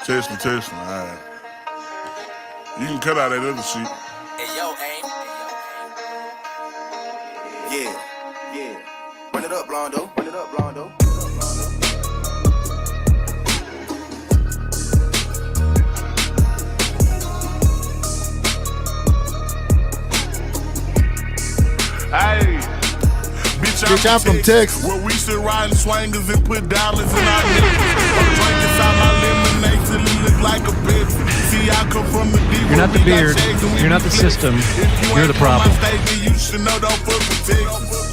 Testing. All right. You can cut out that other shit. Hey, yo, aim. Yeah. Run it up, Blondo. Hey, bitch, I'm from Texas. Where we sit riding swangers and put dollars in our niggas. I'm drinking out my lemonade till it look like a Pepsi. See, I come from the deep. You're not the beard. You're not the system. You're the problem. You should know, don't fuck with Texas.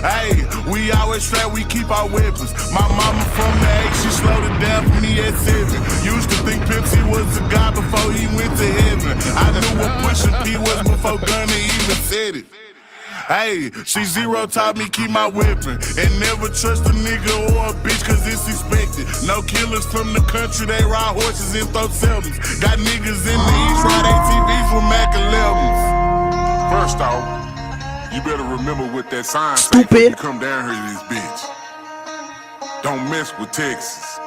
Hey, we always strap, we keep our weapons. My mama from the 8, she slowed it down for me at 7. Used to think Pepsi was a god before he went to heaven. I knew what pushing P was before Gunna even said it. Hey, C0 taught me keep my weapon and never trust a nigga or a bitch cause it's expected. No killers from the country, they ride horses and throw sevens. Got niggas in the East, ride ATVs with Mac 11s. First off, you better remember what that sign say when you come down here to this bitch. Don't mess with Texas.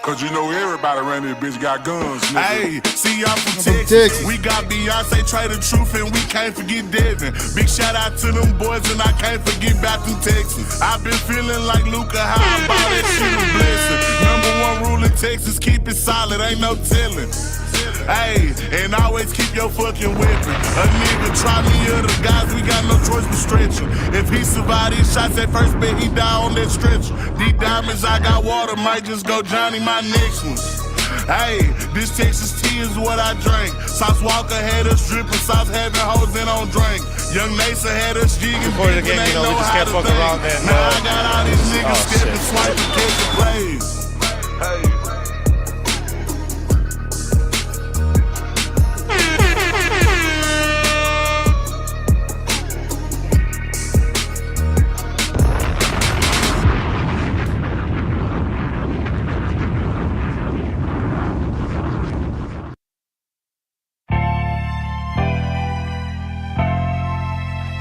Cause you know everybody around this bitch got guns, nigga. Hey, see y'all from Texas. We got Beyonce, Trey the Truth, and we can't forget Devin. Big shout out to them boys, and I can't forget back to Texas. I've been feeling like Luka, how I bought that shit a blessing. #1 rule in Texas, keep it solid, ain't no telling. Hey, and always keep your fucking weapon. A nigga try me or the guys, we got no choice but stretching. If he survive these shots at first, bet he die on that stretcher. These diamonds, I got water, might just go Johnny my next one. Hey, this Texas tea is what I drink. Sauce Walker had us dripping, Sauce having hoes in on drink. Young Nasa had us jigging. Before the game, you know, we just can't fuck around that. Now I got all these niggas stepping, swiping, catching plays. Hey.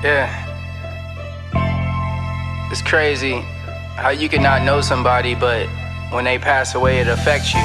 Yeah. It's crazy how you can not know somebody, but when they pass away, it affects you.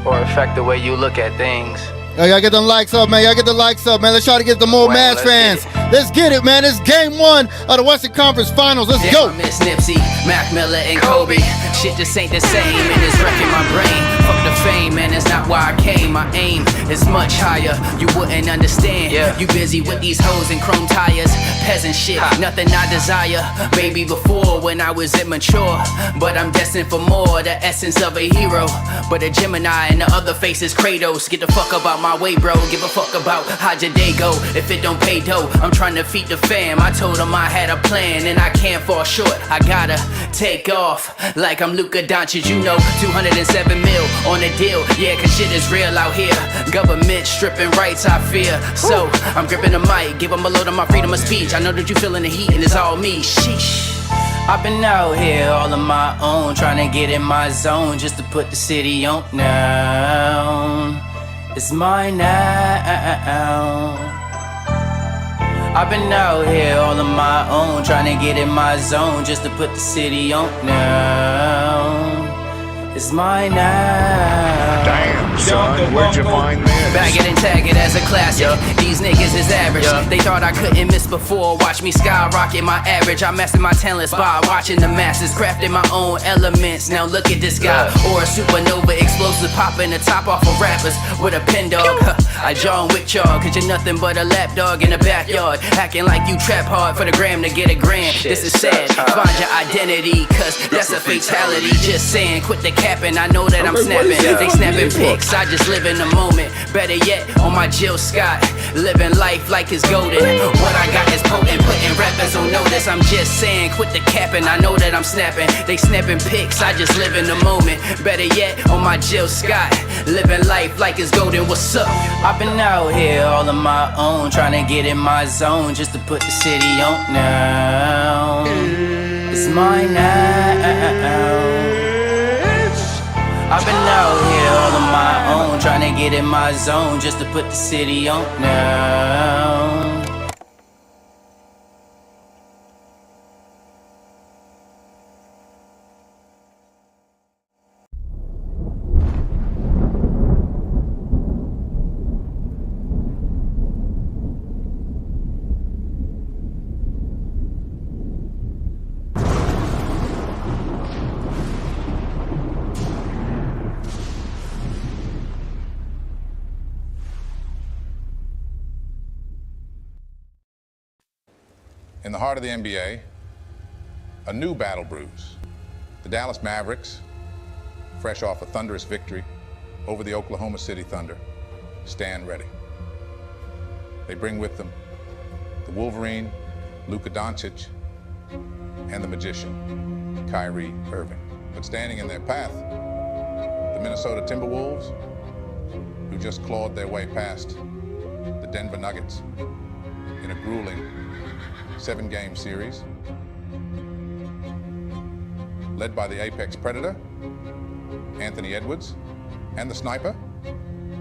Or affect the way you look at things. Yo, y'all get them likes up, man. Let's try to get the more Mavs fans. Let's get it, man. It's game 1 of the Western Conference Finals. Let's go. I miss Nipsey, Mac Miller, and Kobe. Shit just ain't the same, and it's wrecking my brain. Fuck the fame, man, that's not why I came. My aim is much higher, you wouldn't understand. You busy with these hoes and chrome tires. Peasant shit, nothing I desire. Maybe before when I was immature, but I'm destined for more. The essence of a hero, but a Gemini and the other face is Kratos. Get the fuck about my way, bro. Give a fuck about how your day go. If it don't pay dough, I'm trying to feed the fam. I told them I had a plan and I can't fall short. I gotta take off like I'm Luka Doncic, you know. 207 mil on the deal, yeah, cause shit is real out here. Government stripping rights, I fear. So I'm gripping the mic, give them a load of my freedom of speech. I know that you feeling the heat and it's all me, sheesh. I've been out here all on my own, trying to get in my zone just to put the city on now. It's mine now. I've been out here all on my own, trying to get in my zone just to put the city on now. It's mine now. Damn, son, where'd you find this? Bag it and tag it as a classic. These niggas is average. They thought I couldn't miss before. Watch me skyrocket my average. I mastered my talents by watching the masses, crafting my own elements. Now look at this guy, or a supernova explosive, popping the top off of rappers with a pen dog. I John Wick y'all, cause you're nothing but a lapdog in the backyard, acting like you trap hard for the gram to get a grand. This is sad. Find your identity, cause that's a fatality. Just saying, quit the capping. I know that I'm snapping. They snapping pics. I just live in the moment. Better yet, on my Jill Scott, living life like it's golden. What I got is potent, putting rappers on notice. I'm just saying, quit the capping. I know that I'm snapping. They snapping pics. I just live in the moment. Better yet, on my Jill Scott, living life like it's golden. What's up? I've been out here all on my own, trying to get in my zone just to put the city on now. It's mine now. I've been out here all on my own, trying to get in my zone just to put the city on now. In the heart of the NBA, a new battle brews. The Dallas Mavericks, fresh off a thunderous victory over the Oklahoma City Thunder, stand ready. They bring with them the Wolverine, Luka Doncic, and the magician, Kyrie Irving. But standing in their path, the Minnesota Timberwolves, who just clawed their way past the Denver Nuggets in a grueling 7-game series, led by the apex predator, Anthony Edwards, and the sniper,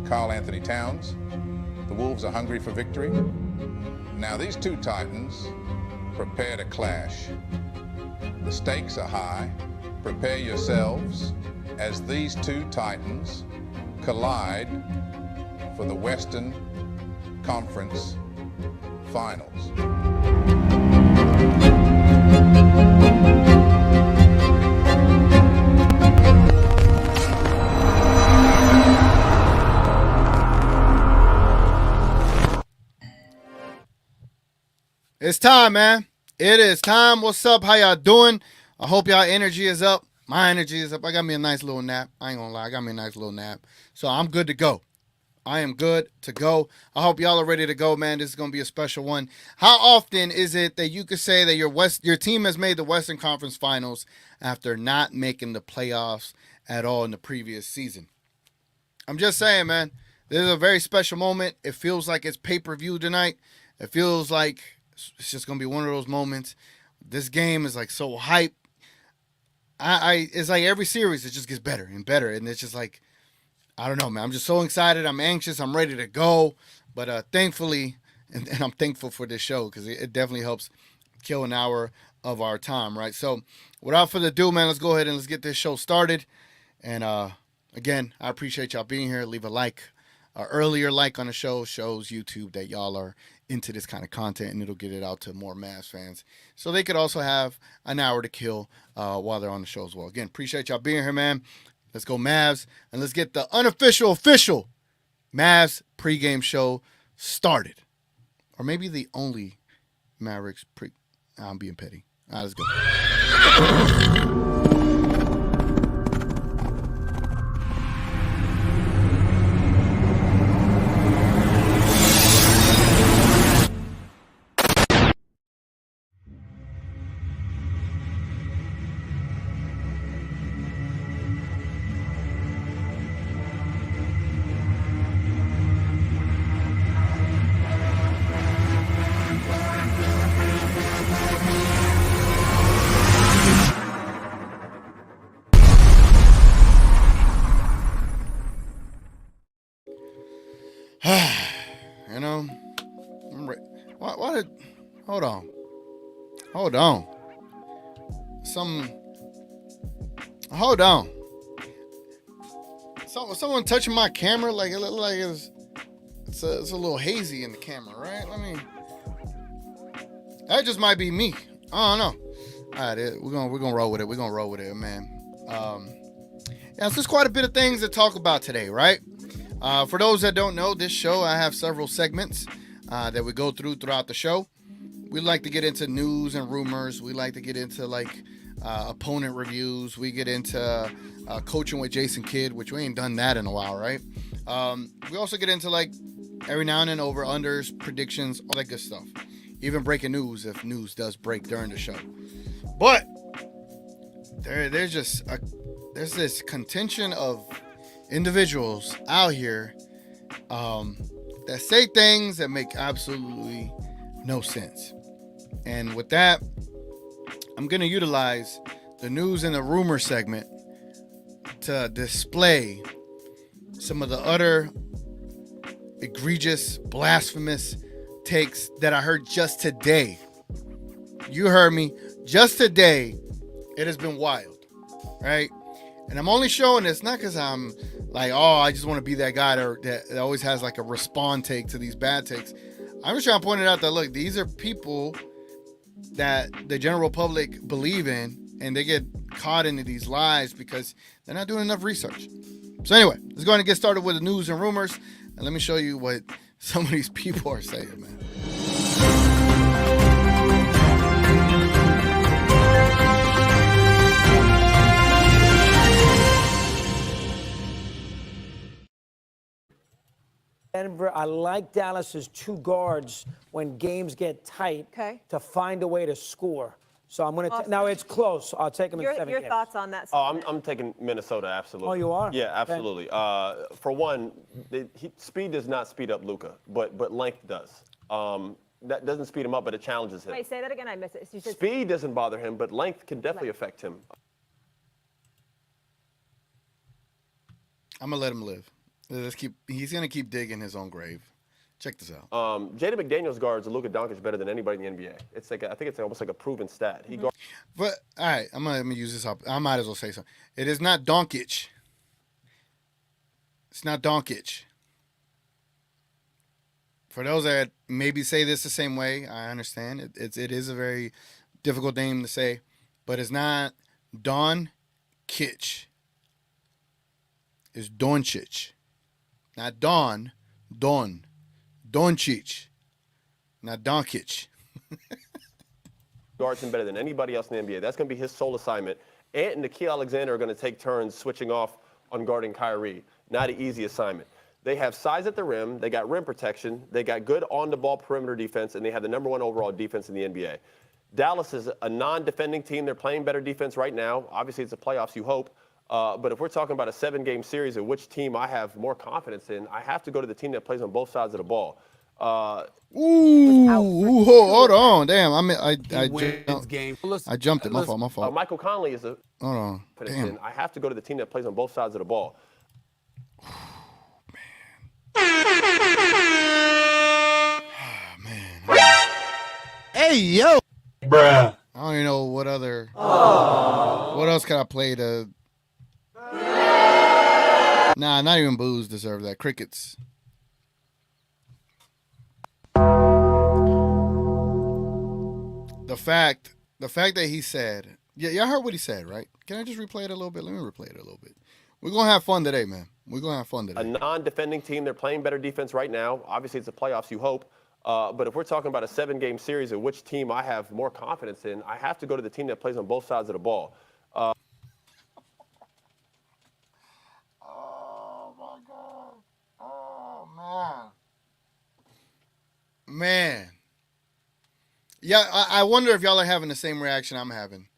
Karl Anthony Towns. The Wolves are hungry for victory. Now these two titans prepare to clash. The stakes are high. Prepare yourselves as these two titans collide for the Western Conference Finals. It's time, man. It is time. What's up? How y'all doing? I hope y'all energy is up. My energy is up. I got me a nice little nap. I ain't gonna lie. I got me a nice little nap. So I'm good to go. I am good to go. I hope y'all are ready to go, man. This is going to be a special one. How often is it that you could say that your team has made the Western Conference Finals after not making the playoffs at all in the previous season? I'm just saying, man. This is a very special moment. It feels like it's pay-per-view tonight. It feels like it's just going to be one of those moments. This game is like so hype. It's like every series, it just gets better and better. And it's just like, I don't know, man. I'm just so excited. I'm anxious. I'm ready to go. But thankfully, and I'm thankful for this show because it definitely helps kill an hour of our time, right? So without further ado, man, let's go ahead and let's get this show started. And again, I appreciate y'all being here. Leave a like. Earlier like on the show shows YouTube that y'all are into this kind of content, and it'll get it out to more Mavs fans so they could also have an hour to kill while they're on the show as well. Again, appreciate y'all being here, man. Let's go Mavs, and let's get the unofficial, official Mavs pregame show started. Or maybe the only Mavericks I'm being petty. All right, let's go. You know, why did, hold on. Hold on. Someone touching my camera, like it looked like it's a little hazy in the camera, right? That just might be me. I don't know. All right, we're gonna roll with it. We're gonna roll with it, man. Yeah, so there's quite a bit of things to talk about today, right? For those that don't know, this show, I have several segments that we go throughout the show. We like to get into news and rumors. We like to get into opponent reviews. We get into coaching with Jason Kidd, which we ain't done that in a while, right? We also get into every now and then over-unders, predictions, all that good stuff. Even breaking news if news does break during the show. But there's this contention of individuals out here that say things that make absolutely no sense. And with that, I'm going to utilize the news and the rumor segment to display some of the utter egregious, blasphemous takes that I heard just today. You heard me. Just today, it has been wild, right? And I'm only showing this not because I'm I just want to be that guy that always has a respond take to these bad takes. I'm just trying to point it out that, look, these are people that the general public believe in, and they get caught into these lies because they're not doing enough research. So anyway, let's go ahead and get started with the news and rumors, and let me show you what some of these people are saying, man. Denver, I like Dallas's two guards when games get tight to find a way to score. So I'm going to now it's close. I'll take them in 7 Your games. thoughts on that? I'm taking Minnesota, absolutely. Oh, you are? Yeah, absolutely. For one, speed does not speed up Luka, but length does. That doesn't speed him up, but it challenges him. Wait, say that again. I missed it. You said speed doesn't bother him, but length can definitely affect him. I'm gonna let him live. He's gonna keep digging his own grave. Check this out. Jaden McDaniels guards Luka Doncic better than anybody in the NBA. It's like I think it's almost like a proven stat. He guards. But all right, I'm gonna use this up. I might as well say something. It is not Doncic. It's not Doncic. For those that maybe say this the same way, I understand it is a very difficult name to say, but it's not Don Kitch. It's Doncic. Not Don, Doncic. Not Doncic. Guards him better than anybody else in the NBA. That's going to be his sole assignment. Ant and Nikhil Alexander are going to take turns switching off on guarding Kyrie. Not an easy assignment. They have size at the rim. They got rim protection. They got good on-the-ball perimeter defense, and they have the #1 overall defense in the NBA. Dallas is a non-defending team. They're playing better defense right now. Obviously, it's the playoffs, you hope. But if we're talking about a 7-game series of which team I have more confidence in, I have to go to the team that plays on both sides of the ball. Hold on. Damn, I jumped it. My fault. Michael Conley is a hold on. Damn. I have to go to the team that plays on both sides of the ball. Man. Hey, yo. Bruh. I don't even know what other. What else could I play to. Nah, not even Boos deserve that. Crickets. The fact that he said, y'all heard what he said, right? Can I just replay it a little bit? Let me replay it a little bit. We're going to have fun today, man. We're going to have fun today. A non-defending team. They're playing better defense right now. Obviously, it's the playoffs, you hope. But if we're talking about a 7-game series of which team I have more confidence in, I have to go to the team that plays on both sides of the ball. Oh, my God. Oh, man. Yeah, I wonder if y'all are having the same reaction I'm having.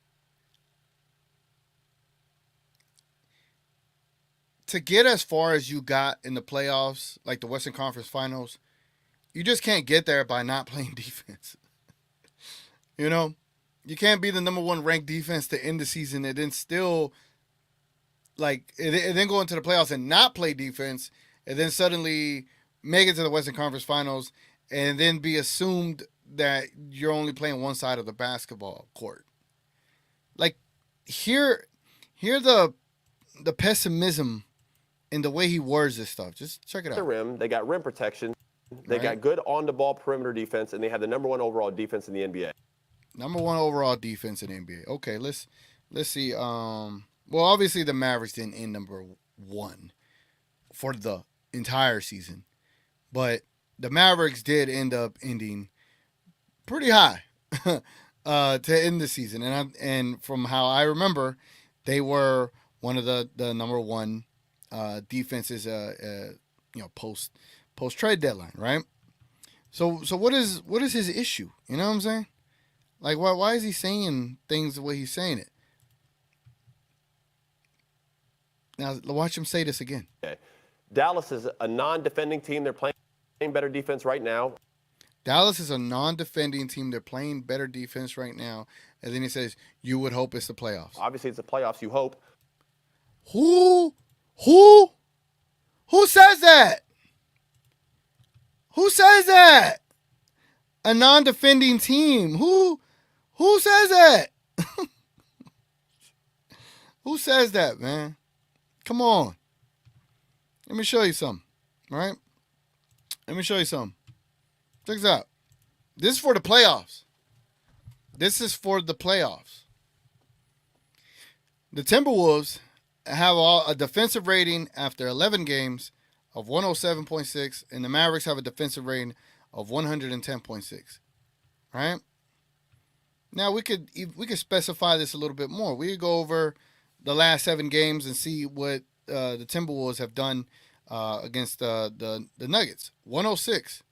To get as far as you got in the playoffs, like the Western Conference Finals, you just can't get there by not playing defense. You know? You can't be the #1 ranked defense to end the season and then still, and then go into the playoffs and not play defense and then suddenly make it to the Western Conference Finals and then be assumed that you're only playing one side of the basketball court. Like, hear the pessimism in the way he words this stuff. Just check it out. The rim, they got rim protection. They got good on-the-ball perimeter defense, and they have the #1 overall defense in the NBA. #1 overall defense in the NBA. Okay, let's see. Well, obviously the Mavericks didn't end #1 for the entire season, but the Mavericks did end up ending pretty high to end the season, and from how I remember, they were one of the #1 defenses, post trade deadline, right? So what is his issue? You know what I'm saying? Like, why is he saying things the way he's saying it? Now watch him say this again. Okay. Dallas is a non-defending team. They're playing better defense right now. Dallas is a non-defending team. They're playing better defense right now. And then he says, you would hope it's the playoffs. Obviously, it's the playoffs. You hope. Who says that? Who says that? A non-defending team. Who says that? Who says that, man? Come on. Let me show you something. All right? Let me show you something. Check this out. This is for the playoffs. This is for the playoffs. The Timberwolves have a defensive rating after 11 games of 107.6, and the Mavericks have a defensive rating of 110.6. All right? Now, we could specify this a little bit more. We could go over the last 7 games and see what the Timberwolves have done against the Nuggets. 106.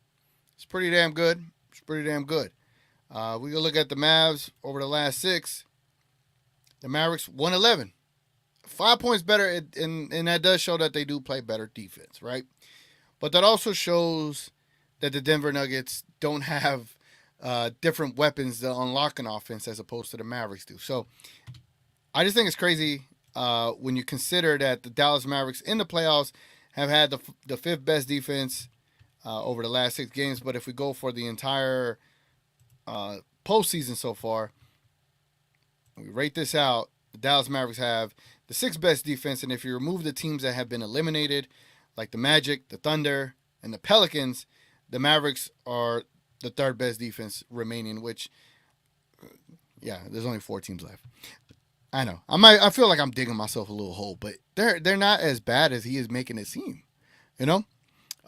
It's pretty damn good. It's pretty damn good. We can look at the Mavs over the last 6. The Mavericks 111. 5 points better, and that does show that they do play better defense, right? But that also shows that the Denver Nuggets don't have different weapons to unlock an offense as opposed to the Mavericks do. So I just think it's crazy when you consider that the Dallas Mavericks in the playoffs have had the 5th best defense over the last 6 games. But if we go for the entire postseason so far, we rate this out, the Dallas Mavericks have the 6th best defense. And if you remove the teams that have been eliminated, like the Magic, the Thunder, and the Pelicans, the Mavericks are the 3rd best defense remaining, which, yeah, there's only 4 teams left. I know. I feel like I'm digging myself a little hole, but they're not as bad as he is making it seem, you know?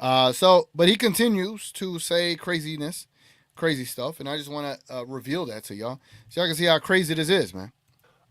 But he continues to say crazy stuff, and I just want to reveal that to y'all so y'all can see how crazy this is, man.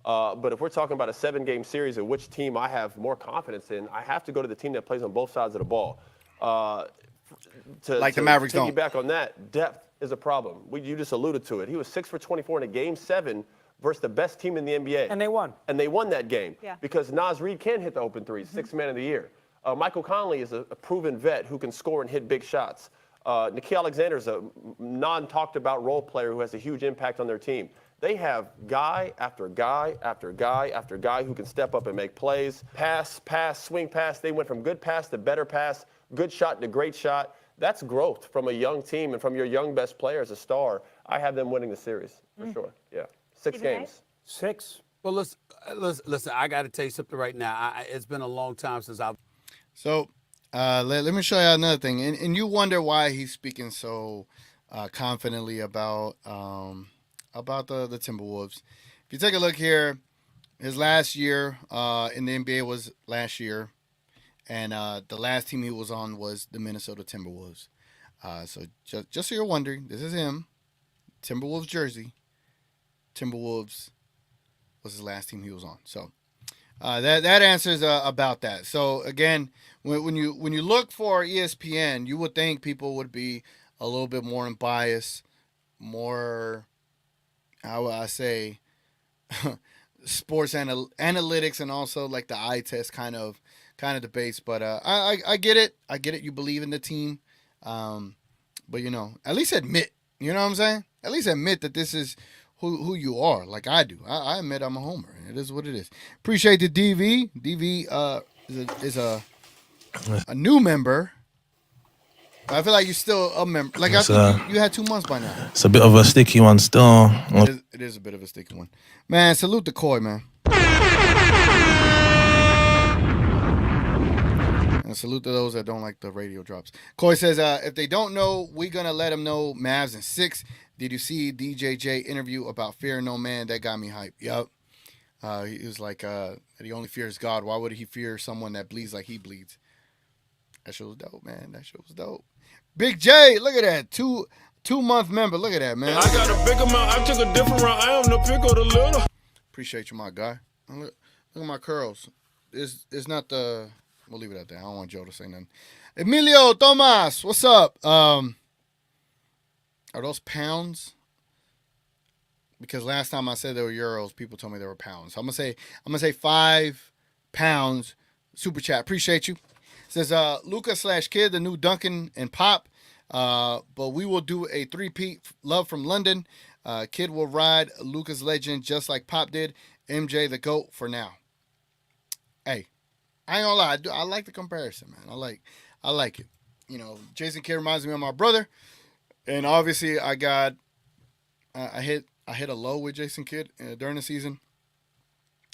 But if we're talking about a 7-game series of which team I have more confidence in, I have to go to the team that plays on both sides of the ball. The Mavericks don't. To piggyback on that, depth is a problem. You just alluded to it. He was 6 for 24 in a Game 7 versus the best team in the NBA. And they won. And they won that game because Naz Reid can hit the open threes, 6th man of the year. Michael Conley is a proven vet who can score and hit big shots. Nikhil Alexander is a non-talked about role player who has a huge impact on their team. They have guy after guy after guy after guy who can step up and make plays. Pass, swing pass. They went from good pass to better pass, good shot to great shot. That's growth from a young team and from your young best player as a star. I have them winning the series for sure. Yeah, 6 games. 6. Well, listen. I got to tell you something right now. It's been a long time since I've. So let me show you another thing, and you wonder why he's speaking so confidently about the Timberwolves. If you take a look here, his last year in the NBA was last year, and the last team he was on was the Minnesota Timberwolves. So just so you're wondering, this is him, Timberwolves jersey. Timberwolves was his last team he was on. So that answers about that. So again, when you look for ESPN, you would think people would be a little bit more unbiased, more, how would I say, sports analytics, and also like the eye test kind of debates. But I get it. I get it. You believe in the team, but at least admit. You know what I'm saying? At least admit that this is who you are, like I do. I admit I'm a homer. It is what it is. Appreciate the DV. DV is a new member. I feel like you're still a member. Like I think you had 2 months by now. It's a bit of a sticky one still. It is a bit of a sticky one. Man, salute to Koi, man. And salute to those that don't like the radio drops. Koi says, if they don't know, we going to let them know Mavs in 6. Did you see DJJ interview about fear no man? That got me hyped. Yup. He was like, that he only fears God. Why would he fear someone that bleeds like he bleeds? That shit was dope, man. That shit was dope. Big J, look at that. 2-month member. Look at that, man. I got a big amount. I took a different route. I am the pick or the little. Appreciate you, my guy. Look at my curls. It's not the... We'll leave it at that. I don't want Joe to say nothing. Emilio Tomas, what's up? Are those pounds? Because last time I said they were euros, people told me they were pounds. So I'm gonna say 5 pounds. Super chat. Appreciate you. Says Luka / Kid, the new Duncan and Pop. But we will do a 3-peat love from London. Kid will ride Luka's legend just like Pop did. MJ the GOAT for now. Hey, I ain't gonna lie. I like the comparison, man. I like it. Jason Kidd reminds me of my brother, and obviously I hit a low with Jason Kidd during the season,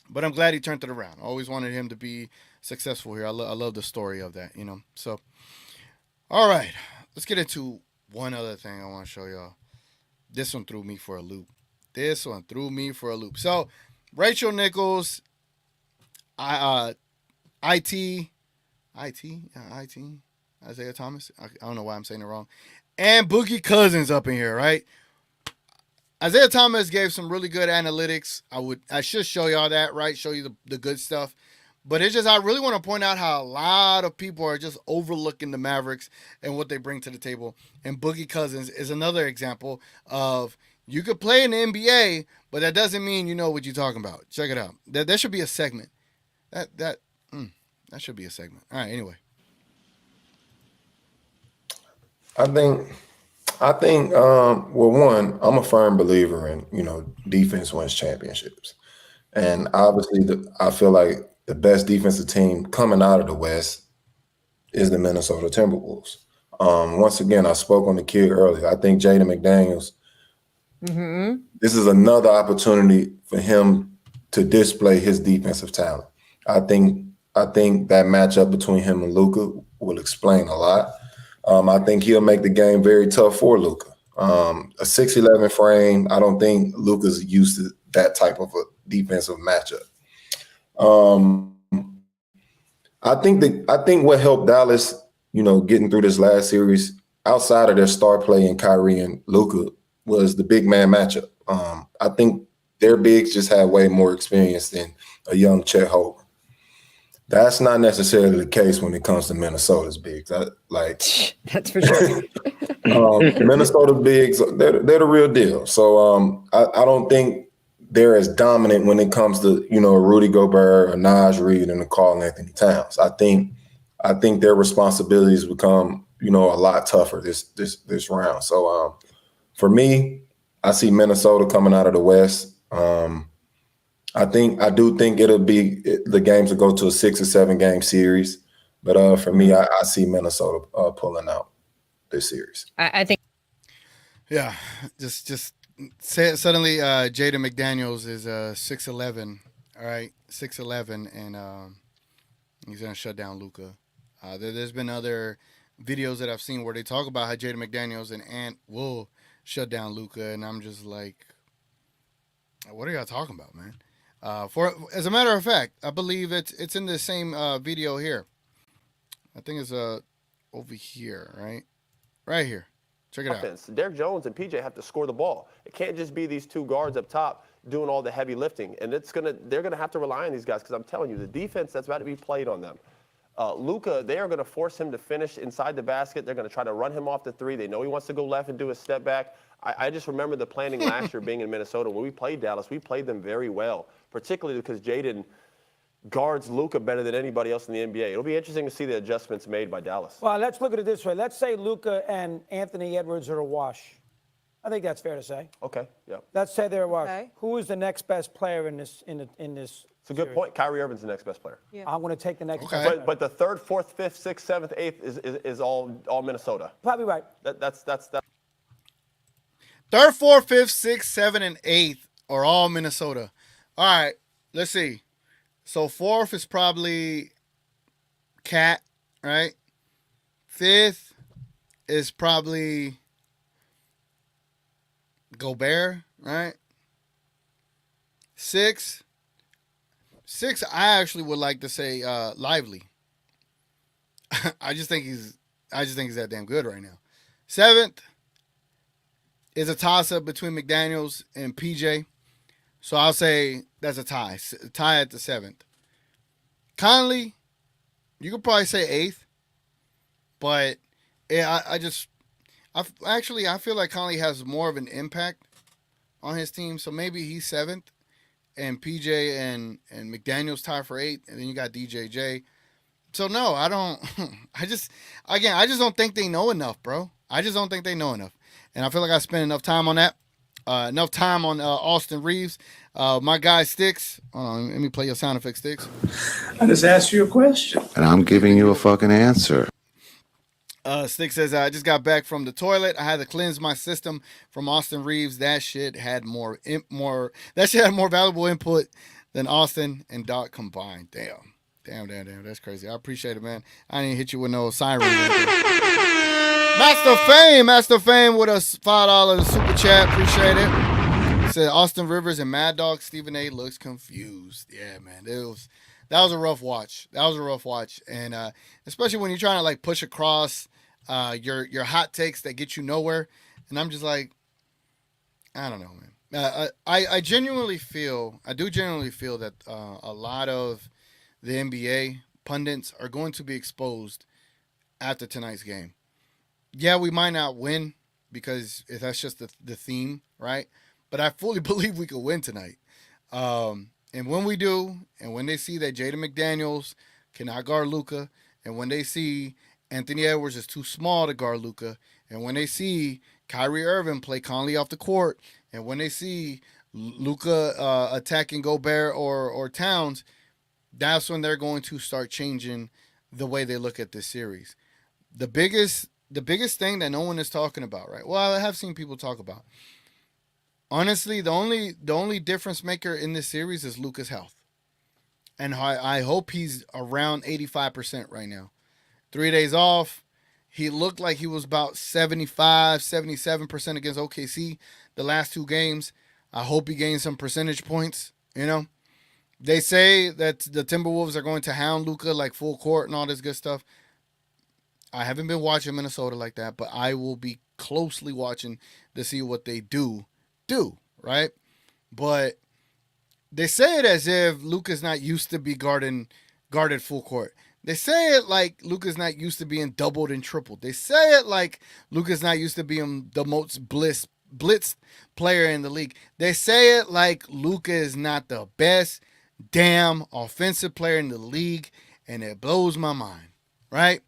but I'm glad he turned it around. I always wanted him to be successful here. I love the story of that, So, all right, let's get into one other thing I want to show y'all. This one threw me for a loop. So, Rachel Nichols, IT, Isaiah Thomas. I don't know why I'm saying it wrong. And Boogie Cousins up in here, right? Isaiah Thomas gave some really good analytics. I should show y'all that, right? Show you the good stuff. But it's just I really want to point out how a lot of people are just overlooking the Mavericks and what they bring to the table. And Boogie Cousins is another example of you could play in the NBA, but that doesn't mean you know what you're talking about. Check it out. That should be a segment. That should be a segment. All right. Anyway, I think. Well, one, I'm a firm believer in defense wins championships, and obviously, I feel like the best defensive team coming out of the West is the Minnesota Timberwolves. Once again, I spoke on the kid earlier. I think Jaden McDaniels. This is another opportunity for him to display his defensive talent. I think that matchup between him and Luka will explain a lot. I think he'll make the game very tough for Luka. A 6'11" frame, I don't think Luka's used to that type of a defensive matchup. I think what helped Dallas, getting through this last series, outside of their star play in Kyrie and Luka, was the big man matchup. I think their bigs just had way more experience than a young Chet Holmgren. That's not necessarily the case when it comes to Minnesota's bigs. That's for sure. Minnesota bigs, they're the real deal. So I don't think they're as dominant when it comes to Rudy Gobert, a Naj Reid, and a Karl Anthony Towns. I think their responsibilities become a lot tougher this round. So for me, I see Minnesota coming out of the West. I do think the games will go to a 6 or 7 game series, but for me, I see Minnesota pulling out this series. I think. Yeah, just suddenly Jaden McDaniels is 6'11", all right, 6'11", and he's gonna shut down Luka. There's been other videos that I've seen where they talk about how Jaden McDaniels and Ant will shut down Luka, and I'm just like, what are y'all talking about, man? As a matter of fact, I believe it's in the same video here. I think it's over here, right here. Check it out. Derek Jones and PJ have to score the ball. It can't just be these two guards up top doing all the heavy lifting, and they're gonna have to rely on these guys because I'm telling you, the defense that's about to be played on them. Luka, they are going to force him to finish inside the basket. They're going to try to run him off the three. They know he wants to go left and do a step back. I just remember the planning last year being in Minnesota. When we played Dallas, we played them very well, particularly because Jaden guards Luka better than anybody else in the NBA. It'll be interesting to see the adjustments made by Dallas. Well, let's look at it this way. Let's say Luka and Anthony Edwards are a wash. I think that's fair to say. Okay, yeah. Let's say they're a wash. Okay. Who is the next best player in this? It's a good point. Kyrie Irving's the next best player. Yeah. I'm going to take the next best player. But the third, fourth, fifth, sixth, seventh, eighth is all Minnesota. Probably right. That's Third, fourth, fifth, sixth, seventh, and eighth are all Minnesota. All right, let's see. So fourth is probably Cat, right? Fifth is probably Gobert, right? Six, I actually would like to say Lively. I just think he's that damn good right now. Seventh is a toss-up between McDaniels and PJ. So I'll say that's a tie. Tie at the 7th. Conley, you could probably say 8th. But I feel like Conley has more of an impact on his team. So maybe he's 7th. And PJ and McDaniels tie for 8th. And then you got DJJ. So no, I don't. I just don't think they know enough, bro. I just don't think they know enough. And I feel like I spent enough time on that. Enough time on Austin Reeves. My guy Sticks. Hold on, let me play your sound effect, Sticks. I just asked you a question. And I'm giving you a fucking answer. Sticks says, I just got back from the toilet. I had to cleanse my system from Austin Reeves. That shit had more valuable input than Austin and Doc combined. Damn. That's crazy. I appreciate it, man. I didn't hit you with no siren. Master Fame with a $5 super chat. Appreciate it. Said Austin Rivers and Mad Dog Stephen A looks confused. Yeah, man. That was a rough watch. And especially when you're trying to like push across your hot takes that get you nowhere. And I'm just like, I don't know, man. I genuinely feel that a lot of the NBA pundits are going to be exposed after tonight's game. Yeah, we might not win because that's just the theme, right? But I fully believe we could win tonight. And when we do, and when they see that Jaden McDaniels cannot guard Luka, and when they see Anthony Edwards is too small to guard Luka, and when they see Kyrie Irving play Conley off the court, and when they see Luka attacking Gobert or Towns, that's when they're going to start changing the way they look at this series. The biggest thing that no one is talking about, right? Well, I have seen people talk about. Honestly, the only difference maker in this series is Luka's health. And I hope he's around 85% right now. 3 days off. He looked like he was about 75, 77% against OKC the last 2 games. I hope he gains some percentage points, you know. They say that the Timberwolves are going to hound Luka like full court and all this good stuff. I haven't been watching Minnesota like that, but I will be closely watching to see what they do, right? But they say it as if Luka's not used to be guarded full court. They say it like Luka's not used to being doubled and tripled. They say it like Luka's not used to being the most blitzed player in the league. They say it like Luka is not the best damn offensive player in the league, and it blows my mind, right?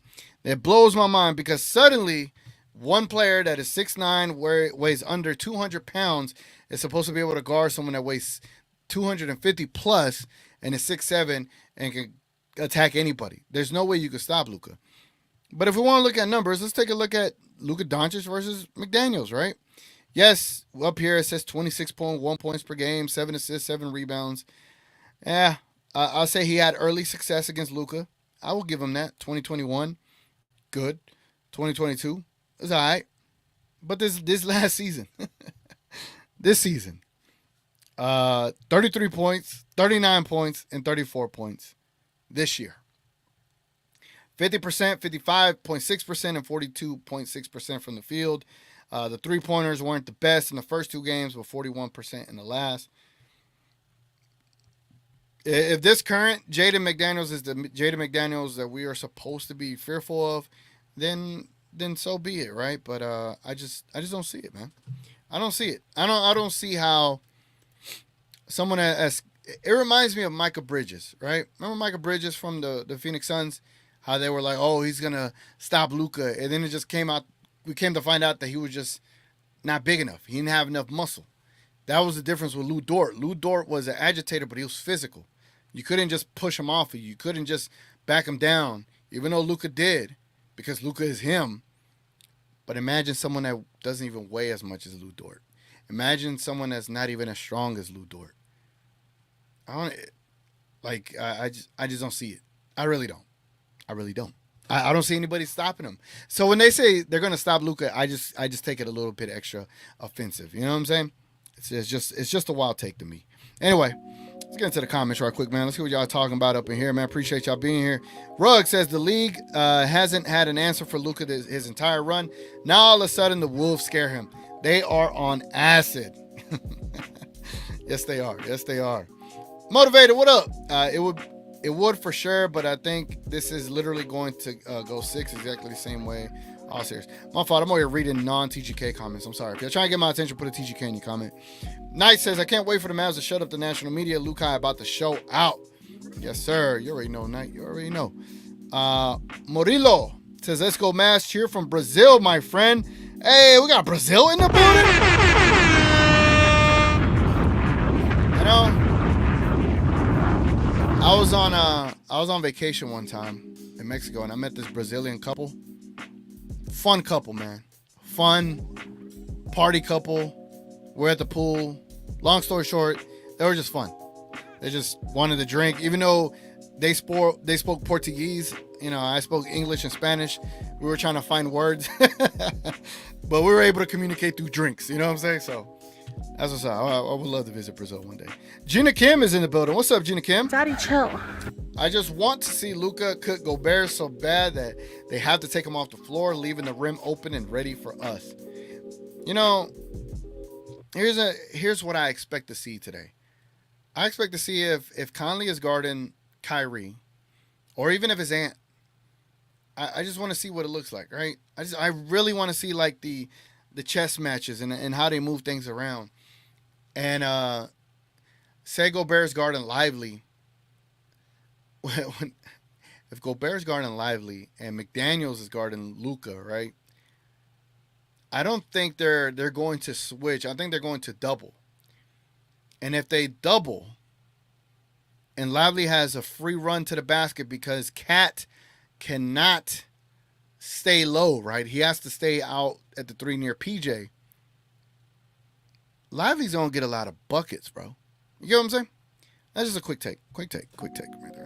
It blows my mind because suddenly one player that is 6'9", weighs under 200 pounds, is supposed to be able to guard someone that weighs 250 plus and is 6'7" and can attack anybody. There's no way you can stop Luka. But if we want to look at numbers, let's take a look at Luka Doncic versus McDaniels, right? Yes, up here it says 26.1 points per game, 7 assists, 7 rebounds. Yeah, I'll say he had early success against Luka. I will give him that. 2021, good. 2022 is all right. But this last season, this season, 33 points, 39 points, and 34 points this year. 50%, 55.6%, and 42.6% from the field. The three-pointers weren't the best in the first 2 games, but 41% in the last. If this current Jaden McDaniels is the Jaden McDaniels that we are supposed to be fearful of, then so be it, right? But I just don't see it, man. I don't see it. I don't see how someone as it reminds me of Michael Bridges, right? Remember Michael Bridges from the Phoenix Suns? How they were like, oh, he's gonna stop Luka, and then it just came out. We came to find out that he was just not big enough. He didn't have enough muscle. That was the difference with Lou Dort. Lou Dort was an agitator, but he was physical. You couldn't just push him off of you. You couldn't just back him down, even though Luka did, because Luka is him. But imagine someone that doesn't even weigh as much as Lou Dort. Imagine someone that's not even as strong as Lou Dort. I just don't see it. I really don't. I don't see anybody stopping him. So when they say they're going to stop Luka, I just take it a little bit extra offensive. You know what I'm saying? It's just a wild take to me. Anyway, let's get into the comments right quick, man. Let's see what y'all talking about up in here, man. Appreciate y'all being here. Rugg says the league hasn't had an answer for Luka his entire run. Now all of a sudden the Wolves scare him. They are on acid. Yes, they are. Yes, they are. Motivated, what up? It would for sure, but I think this is literally going to go 6 exactly the same way. All serious. My fault. I'm over here reading non-TGK comments. I'm sorry. If you're trying to get my attention, put a TGK in your comment. Knight says, I can't wait for the Mavs to shut up the national media. Luka about to show out. Yes, sir. You already know, Knight. You already know. Murillo says, let's go Mavs. Cheer from Brazil, my friend. Hey, we got Brazil in the building. You know, I was on vacation one time in Mexico, and I met this Brazilian couple. Fun couple, man. Fun party couple. We're at the pool. Long story short, they were just fun. They just wanted to drink, even though they spoke Portuguese. You know, I spoke English and Spanish. We were trying to find words, but we were able to communicate through drinks. You know what I'm saying? So that's what's up. I would love to visit Brazil one day. Gina Kim is in the building. What's up, Gina Kim? Daddy, chill. I just want to see Luka cook Gobert so bad that they have to take him off the floor, leaving the rim open and ready for us. You know, here's what I expect to see today. I expect to see if Conley is guarding Kyrie or even if it's Ant. I just want to see what it looks like, right? I really want to see like the chess matches and how they move things around. And say Gobert's guarding Lively. If Gobert's guarding Lively and McDaniels is guarding Luka, right? I don't think they're going to switch. I think they're going to double. And if they double, and Lively has a free run to the basket because Cat cannot stay low, right? He has to stay out at the 3 near PJ. Lively's going to get a lot of buckets, bro. You get what I'm saying? That's just a quick take right there. You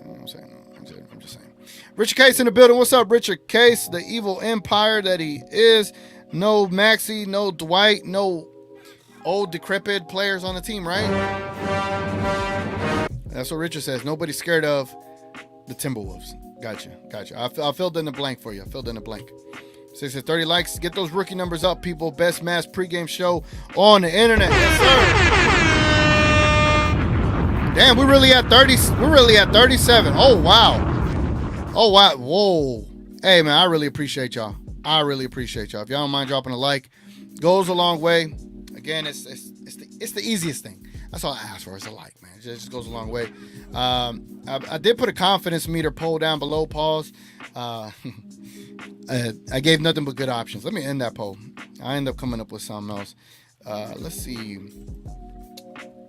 know what I'm saying? I'm just saying. Richard Case in the building. What's up, Richard Case? The evil empire that he is. No Maxey, no Dwight, no old decrepit players on the team, right? That's what Richard says. Nobody's scared of the Timberwolves. Gotcha. I filled in the blank for you. 630 likes. Get those rookie numbers up, people. Best Mavs pregame show on the internet. Yes, sir. Damn, we're really at 30. We're really at 37. Oh, wow. Whoa. Hey, man, I really appreciate y'all. If y'all don't mind dropping a like, goes a long way. Again, it's the easiest thing. That's all I ask for is a like, man. It just goes a long way. I did put a confidence meter poll down below. Pause. I gave nothing but good options. Let me end that poll. I end up coming up with something else. Let's see.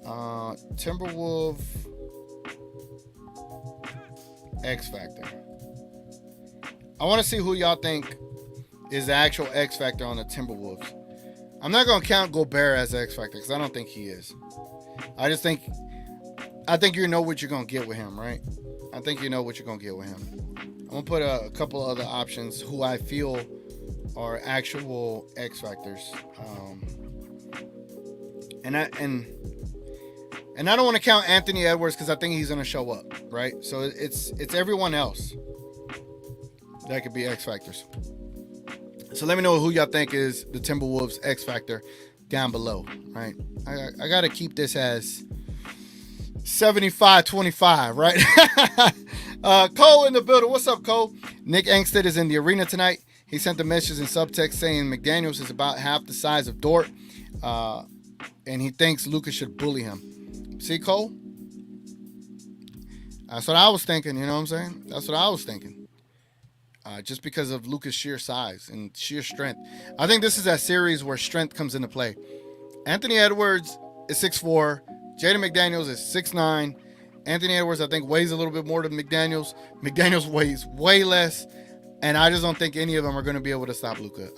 Timberwolf X Factor. I want to see who y'all think is the actual X Factor on the Timberwolves. I'm not going to count Gobert as the X Factor because I don't think he is. I think you know what you're going to get with him, right? I'm going to put a couple other options who I feel are actual X Factors. And I don't want to count Anthony Edwards because I think he's going to show up, right? So it's everyone else that could be X Factors. So let me know who y'all think is the Timberwolves X Factor down below, right? I got to keep this as 75-25, right? Cole in the building. What's up, Cole? Nick Angstead is in the arena tonight. He sent a message in subtext saying McDaniels is about half the size of Dort, and he thinks Luka should bully him. See, Cole? That's what I was thinking, you know what I'm saying? That's what I was thinking. Just because of Luka's sheer size and sheer strength. I think this is that series where strength comes into play. Anthony Edwards is 6'4". Jaden McDaniels is 6'9". Anthony Edwards, I think, weighs a little bit more than McDaniels. McDaniels weighs way less. And I just don't think any of them are going to be able to stop Luka.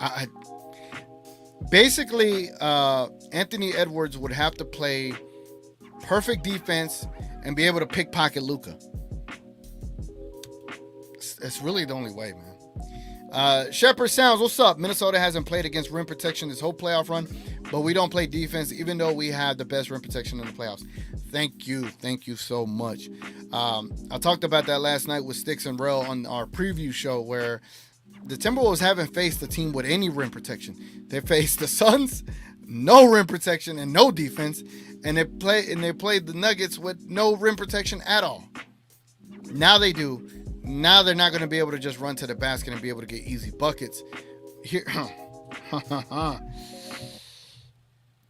Basically, Anthony Edwards would have to play perfect defense and be able to pickpocket Luka. It's really the only way, man. Shepherd Sounds, what's up? Minnesota hasn't played against rim protection this whole playoff run, but we don't play defense even though we have the best rim protection in the playoffs. Thank you so much. I talked about that last night with Sticks and Rel on our preview show where the Timberwolves haven't faced a team with any rim protection. They faced the Suns, no rim protection and no defense, and they played the Nuggets with no rim protection at all. Now they do. Now they're not going to be able to just run to the basket and be able to get easy buckets. Here,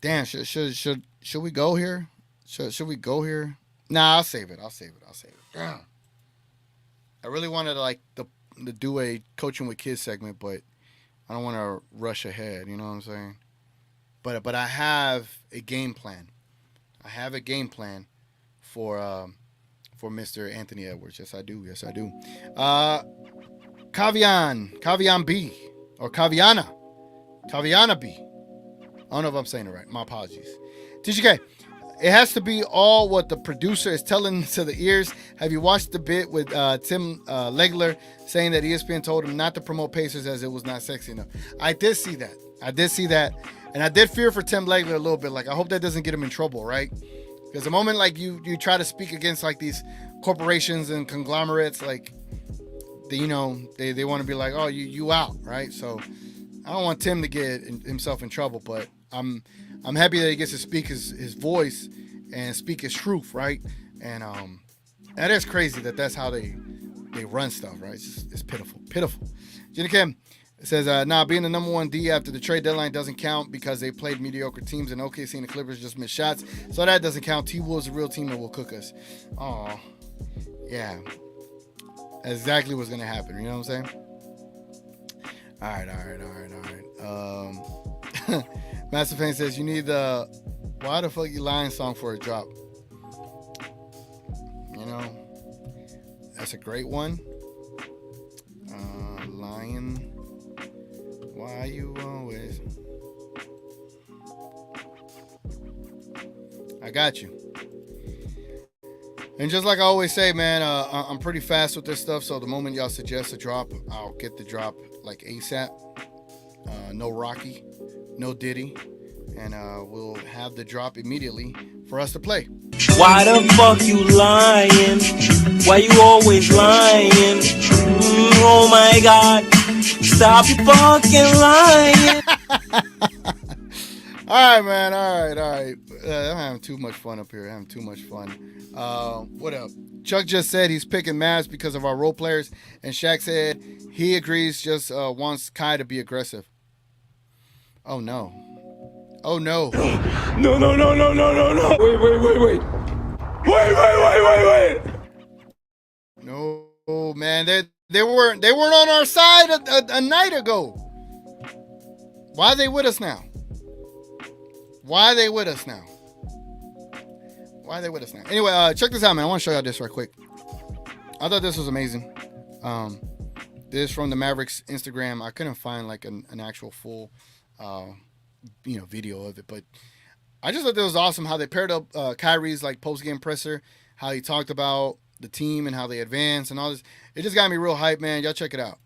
damn. Should we go here? Should we go here? Nah, I'll save it. Damn. I really wanted to do a coaching with kids segment, but I don't want to rush ahead. You know what I'm saying? But I have a game plan. For Mr. Anthony Edwards. Yes, I do. Kavian B, or Kaviana B. I don't know if I'm saying it right. My apologies. TGK, it has to be all what the producer is telling to the ears. Have you watched the bit with Tim Legler saying that ESPN told him not to promote Pacers as it was not sexy enough? I did see that. And I did fear for Tim Legler a little bit. I hope that doesn't get him in trouble, right? Because the moment you try to speak against these corporations and conglomerates, they want to be like, oh, you out, right? So I don't want Tim to get himself in trouble, but I'm happy that he gets to speak his voice and speak his truth, right? And that is crazy that's how they they run stuff, right? It's pitiful. Jenny Kim says, being the number 1 D after the trade deadline doesn't count because they played mediocre teams and OKC and the Clippers just missed shots. So that doesn't count. T-Wolves a real team that will cook us. Oh, yeah. That's exactly what's going to happen. You know what I'm saying? All right. Master Fan says, you need the Why the Fuck You Lying song for a drop. You know, that's a great one. Lion, why you always? I got you. And just like I always say, man, I'm pretty fast with this stuff. So the moment y'all suggest a drop, I'll get the drop like ASAP. No Rocky, no Diddy, and we'll have the drop immediately for us to play. Why the fuck you lying? Why you always lying? Oh my God, stop your fucking lying. All right, man. All right. I'm having too much fun up here. What up? Chuck just said he's picking Mavs because of our role players, and Shaq said he agrees, just wants Kai to be aggressive. Oh no. No. No. Wait. No, man. They weren't on our side a night ago. Why are they with us now? Anyway, check this out, man. I want to show y'all this right quick. I thought this was amazing. This is from the Mavericks Instagram. I couldn't find like an actual full video of it, but I just thought it was awesome how they paired up Kyrie's like post-game presser, how he talked about the team and how they advanced and all this. It just got me real hype, man. Y'all check it out.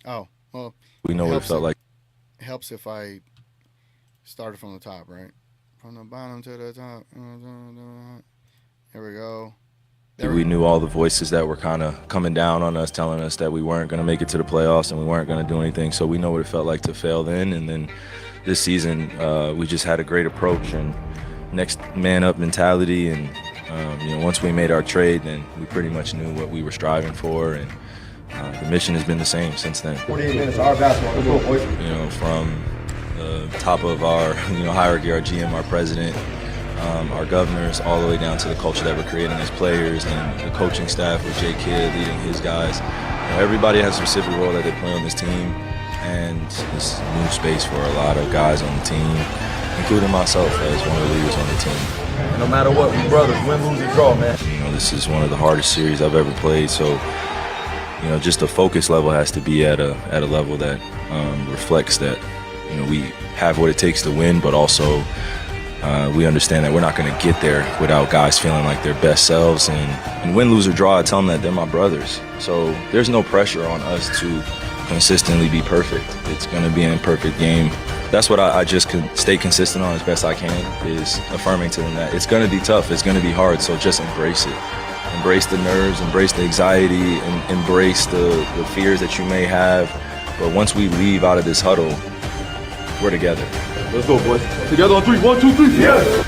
Oh, well. We know what it felt like. It helps if I started from the top, right? From the bottom to the top. Here we go. We knew all the voices that were kind of coming down on us, telling us that we weren't going to make it to the playoffs and we weren't going to do anything. So we know what it felt like to fail then. And then this season, we just had a great approach and next man up mentality. And, once we made our trade, then we pretty much knew what we were striving for. And the mission has been the same since then. 48 minutes, our basketball. Let's go, boys. From the top of our, hierarchy, our GM, our president, our governors, all the way down to the culture that we're creating as players and the coaching staff with Jay Kidd leading his guys. Everybody has a specific role that they play on this team, and it's new space for a lot of guys on the team, including myself as one of the leaders on the team. No matter what, we brothers, win, lose, or draw, man. This is one of the hardest series I've ever played, so just the focus level has to be at a level that reflects that we have what it takes to win, but also we understand that we're not going to get there without guys feeling like their best selves. And win, lose, or draw, I tell them that they're my brothers. So there's no pressure on us to consistently be perfect. It's going to be an imperfect game. That's what I just can stay consistent on as best I can, is affirming to them that it's going to be tough, it's going to be hard, so just embrace it. Embrace the nerves, embrace the anxiety, and embrace the fears that you may have. But once we leave out of this huddle, we're together. Let's go, boys. Together on 3. 1, 2, 3. Yes!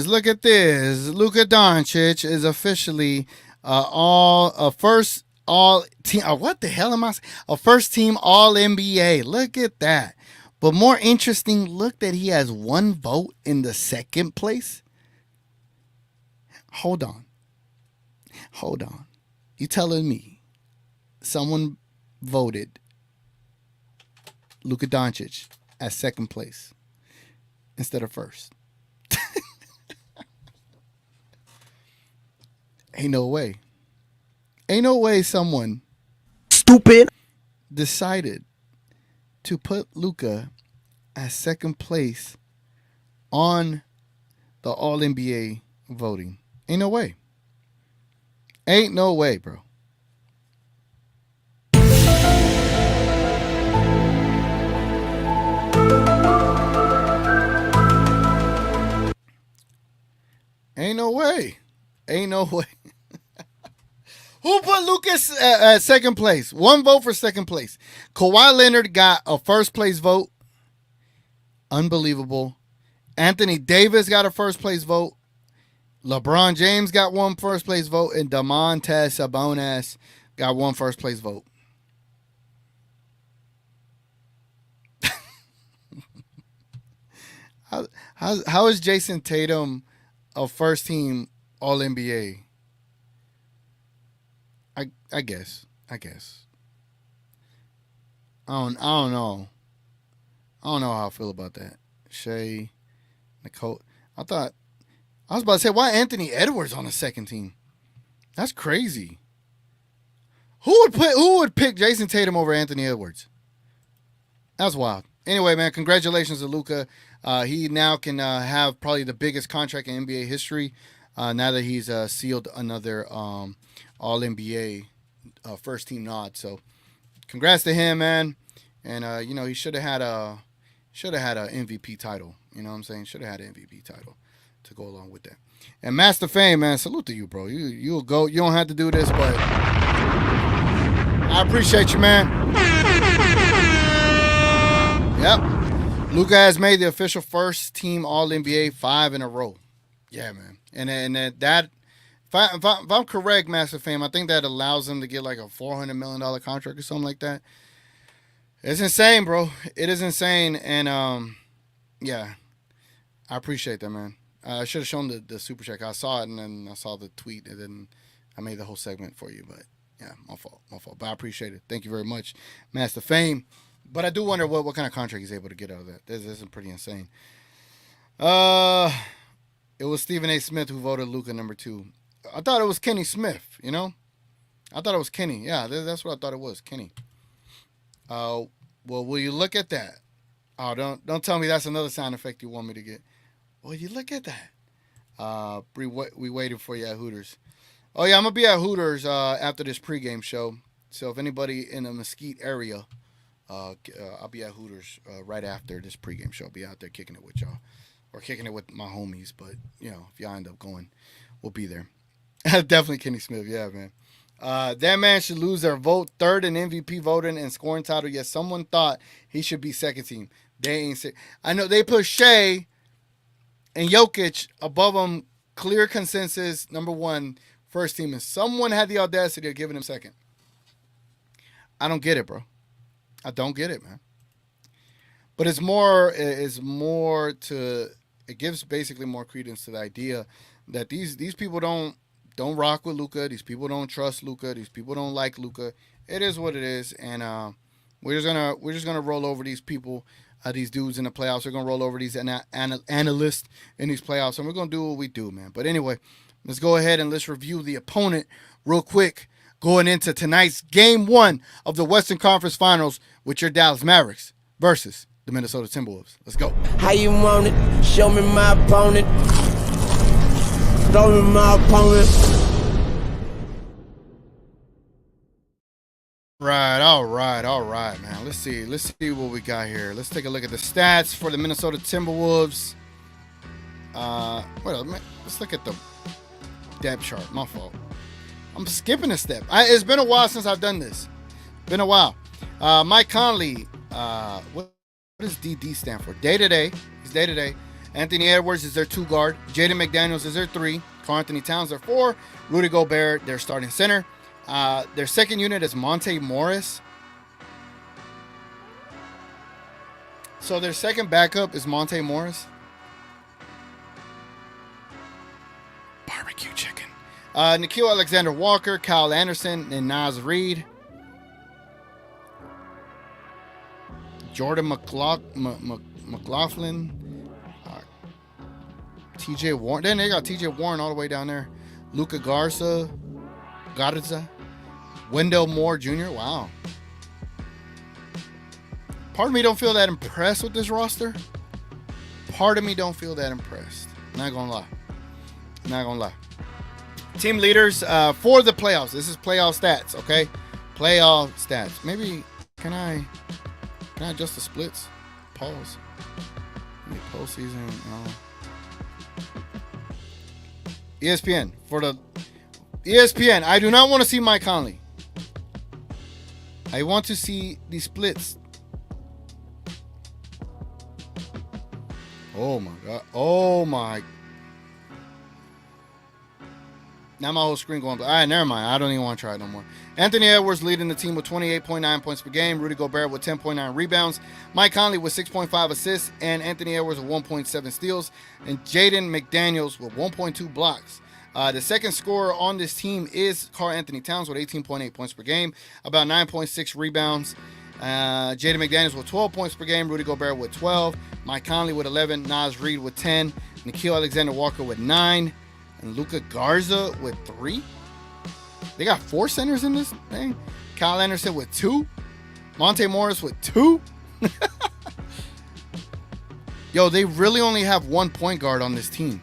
Look at this. Luka Doncic is officially a first team All NBA. Look at that. But more interesting, look that he has one vote in the second place. Hold on. You telling me someone voted Luka Doncic as second place instead of first? Ain't no way someone stupid decided to put Luka as second place on the All NBA voting. Ain't no way, bro. Ain't no way. Ain't no way. Who put Lucas at second place? One vote for second place. Kawhi Leonard got a first place vote. Unbelievable. Anthony Davis got a first place vote. LeBron James got one first place vote. And Domantas Sabonis got one first place vote. How is Jason Tatum a first team All NBA? I guess. I don't know. I don't know how I feel about that. Shea, Nicole. I was about to say, why Anthony Edwards on the second team? That's crazy. Who would pick Jason Tatum over Anthony Edwards? That's wild. Anyway, man, congratulations to Luka. He now can have probably the biggest contract in NBA history now that he's sealed another All-NBA first team nod. So, congrats to him, man. And he should have had an MVP title. You know what I'm saying? Should have had an MVP title to go along with that. And Master Fame, man, salute to you, bro. You'll go. You don't have to do this, but I appreciate you, man. Yep. Luka has made the official first team All-NBA 5 in a row. Yeah, man. And that, if I'm correct, Master Fame, I think that allows him to get like a $400 million contract or something like that. It's insane, bro. It is insane. And, yeah, I appreciate that, man. I should have shown the super check. I saw it, and then I saw the tweet, and then I made the whole segment for you. But, yeah, my fault. But I appreciate it. Thank you very much, Master Fame. But I do wonder what kind of contract he's able to get out of that. This is pretty insane. It was Stephen A. Smith who voted Luka number 2. I thought it was Kenny Smith, you know? I thought it was Kenny. Yeah, that's what I thought it was, Kenny. Well, will you look at that? Oh, don't tell me that's another sound effect you want me to get. Well, you look at that. We waited for you at Hooters. Oh, yeah, I'm going to be at Hooters after this pregame show. So if anybody in the Mesquite area, I'll be at Hooters right after this pregame show. I'll be out there kicking it with y'all. Or kicking it with my homies. But, if y'all end up going, we'll be there. Definitely Kenny Smith. Yeah, man. That man should lose their vote. Third in MVP voting and scoring title. Yes, someone thought he should be second team. They ain't sick. I know they put Shea and Jokic above him. Clear consensus. Number 1, first team. And someone had the audacity of giving him second. I don't get it, bro. I don't get it, man. But it's more to, it gives basically more credence to the idea that these people don't rock with Luka. These people don't trust Luka. These people don't like Luka. It is what it is, and we're just gonna roll over these people, these dudes in the playoffs. We're gonna roll over these analysts in these playoffs, and we're gonna do what we do, man. But anyway, let's go ahead and let's review the opponent real quick. Going into tonight's Game 1 of the Western Conference Finals with your Dallas Mavericks versus the Minnesota Timberwolves. Let's go. How you want it? Show me my opponent. Show me my opponent. All right, man. Let's see what we got here. Let's take a look at the stats for the Minnesota Timberwolves. Let's look at the depth chart. My fault. I'm skipping a step. It's been a while since I've done this. Been a while. Mike Conley. What does DD stand for? Day-to-day. He's day-to-day. Anthony Edwards is their 2 guard. Jaden McDaniels is their 3. Karl Anthony Towns their 4. Rudy Gobert, their starting center. Their second unit is Monte Morris. So their second backup is Monte Morris. Barbecue chicken. Nickeil Alexander-Walker, Kyle Anderson, and Naz Reid. Jordan McLaughlin. TJ Warren. Then they got TJ Warren all the way down there. Luka Garza. Wendell Moore Jr. Wow. Part of me don't feel that impressed with this roster. Part of me don't feel that impressed. Not gonna lie. Team leaders for the playoffs. This is playoff stats, okay? Playoff stats. Maybe can I adjust the splits? Pause. Maybe postseason. ESPN. For the ESPN, I do not want to see Mike Conley. I want to see the splits. Oh my God. Oh my. Now my whole screen going. All right, never mind. I don't even want to try it no more. Anthony Edwards leading the team with 28.9 points per game. Rudy Gobert with 10.9 rebounds. Mike Conley with 6.5 assists. And Anthony Edwards with 1.7 steals. And Jaden McDaniels with 1.2 blocks. The second scorer on this team is Karl Anthony Towns with 18.8 points per game. About 9.6 rebounds. Jaden McDaniels with 12 points per game. Rudy Gobert with 12. Mike Conley with 11. Naz Reid with 10. Nickeil Alexander-Walker with 9. And Luka Garza with 3. They got 4 centers in this thing. Kyle Anderson with 2. Monte Morris with 2. Yo, they really only have 1 point guard on this team.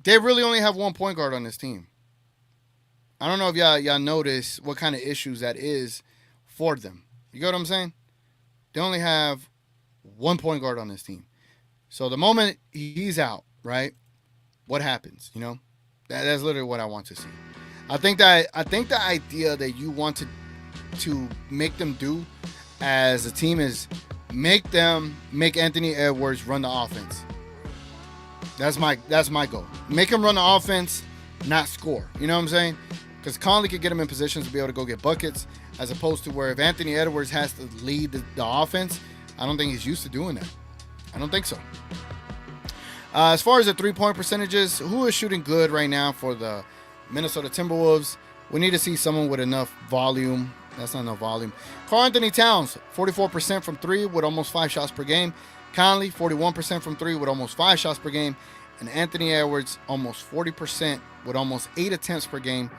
They really only have 1 point guard on this team. I don't know if y'all notice what kind of issues that is for them. You get what I'm saying? They only have 1 point guard on this team. So the moment he's out, right? What happens? You know, that's literally what I want to see. I think the idea that you want to make them do as a team is make Anthony Edwards run the offense. That's my goal. Make him run the offense, not score. You know what I'm saying? Because Conley could get him in positions to be able to go get buckets, as opposed to where if Anthony Edwards has to lead the offense, I don't think he's used to doing that. I don't think so. As far as the three-point percentages, who is shooting good right now for the Minnesota Timberwolves? We need to see someone with enough volume. That's not enough volume. Karl Anthony Towns, 44% from 3 with almost 5 shots per game. Conley, 41% from 3 with almost 5 shots per game. And Anthony Edwards, almost 40% with almost 8 attempts per game.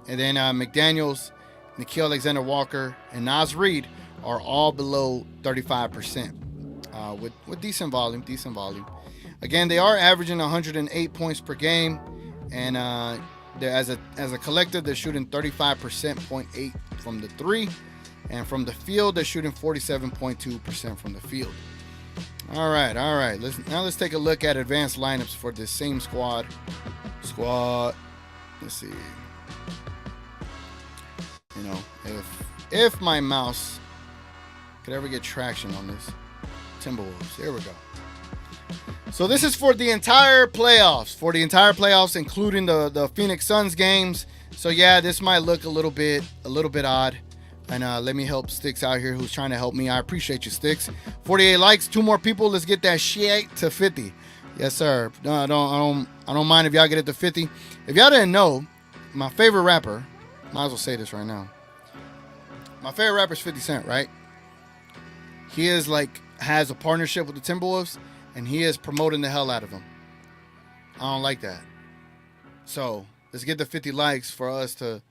And then McDaniels, Nickeil Alexander-Walker, and Naz Reid are all below 35%. With decent volume. Again, they are averaging 108 points per game, and as a collective, they're shooting 35.8% from the 3, and from the field, they're shooting 47.2% from the field. All right. Let's take a look at advanced lineups for this same squad. Let's see. You know, if my mouse could ever get traction on this. Timberwolves. Here we go. So this is for the entire playoffs. Including the Phoenix Suns games. So yeah, this might look a little bit odd. And let me help Sticks out here, who's trying to help me. I appreciate you, Sticks. 48 likes, 2 more people. Let's get that shit to 50. Yes, sir. No, I don't mind if y'all get it to 50. If y'all didn't know, my favorite rapper, might as well say this right now. My favorite rapper is 50 Cent, right? He has a partnership with the Timberwolves, and he is promoting the hell out of them. I don't like that. So let's get the 50 likes for us to.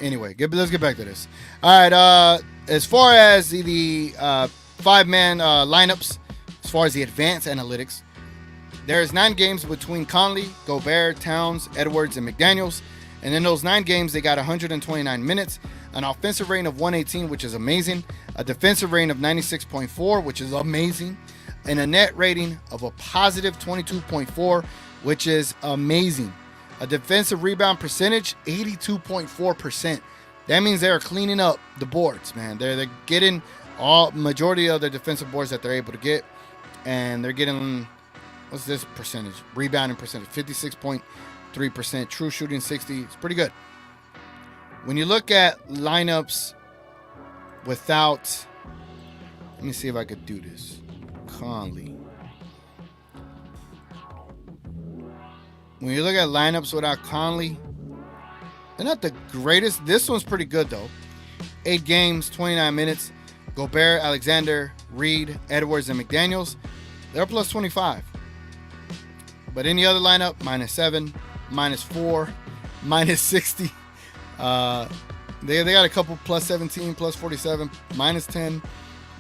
Anyway, let's get back to this. All right. As far as the 5-man lineups, as far as the advanced analytics, there's 9 games between Conley, Gobert, Towns, Edwards, and McDaniels. And in those 9 games, they got 129 minutes, an offensive rating of 118, which is amazing, a defensive rating of 96.4, which is amazing, and a net rating of a positive 22.4, which is amazing. A defensive rebound percentage, 82.4%. That means they're cleaning up the boards, man. They're getting majority of their defensive boards that they're able to get, and they're getting, what's this percentage? Rebounding percentage, 56.3%. True shooting, 60. It's pretty good. When you look at lineups without, let me see if I could do this. Conley. When you look at lineups without Conley, they're not the greatest. This one's pretty good, though. 8 games, 29 minutes. Gobert, Alexander, Reid, Edwards, and McDaniels, they're plus 25. But any other lineup, -7, -4, -60. They got a couple plus 17, plus 47, -10,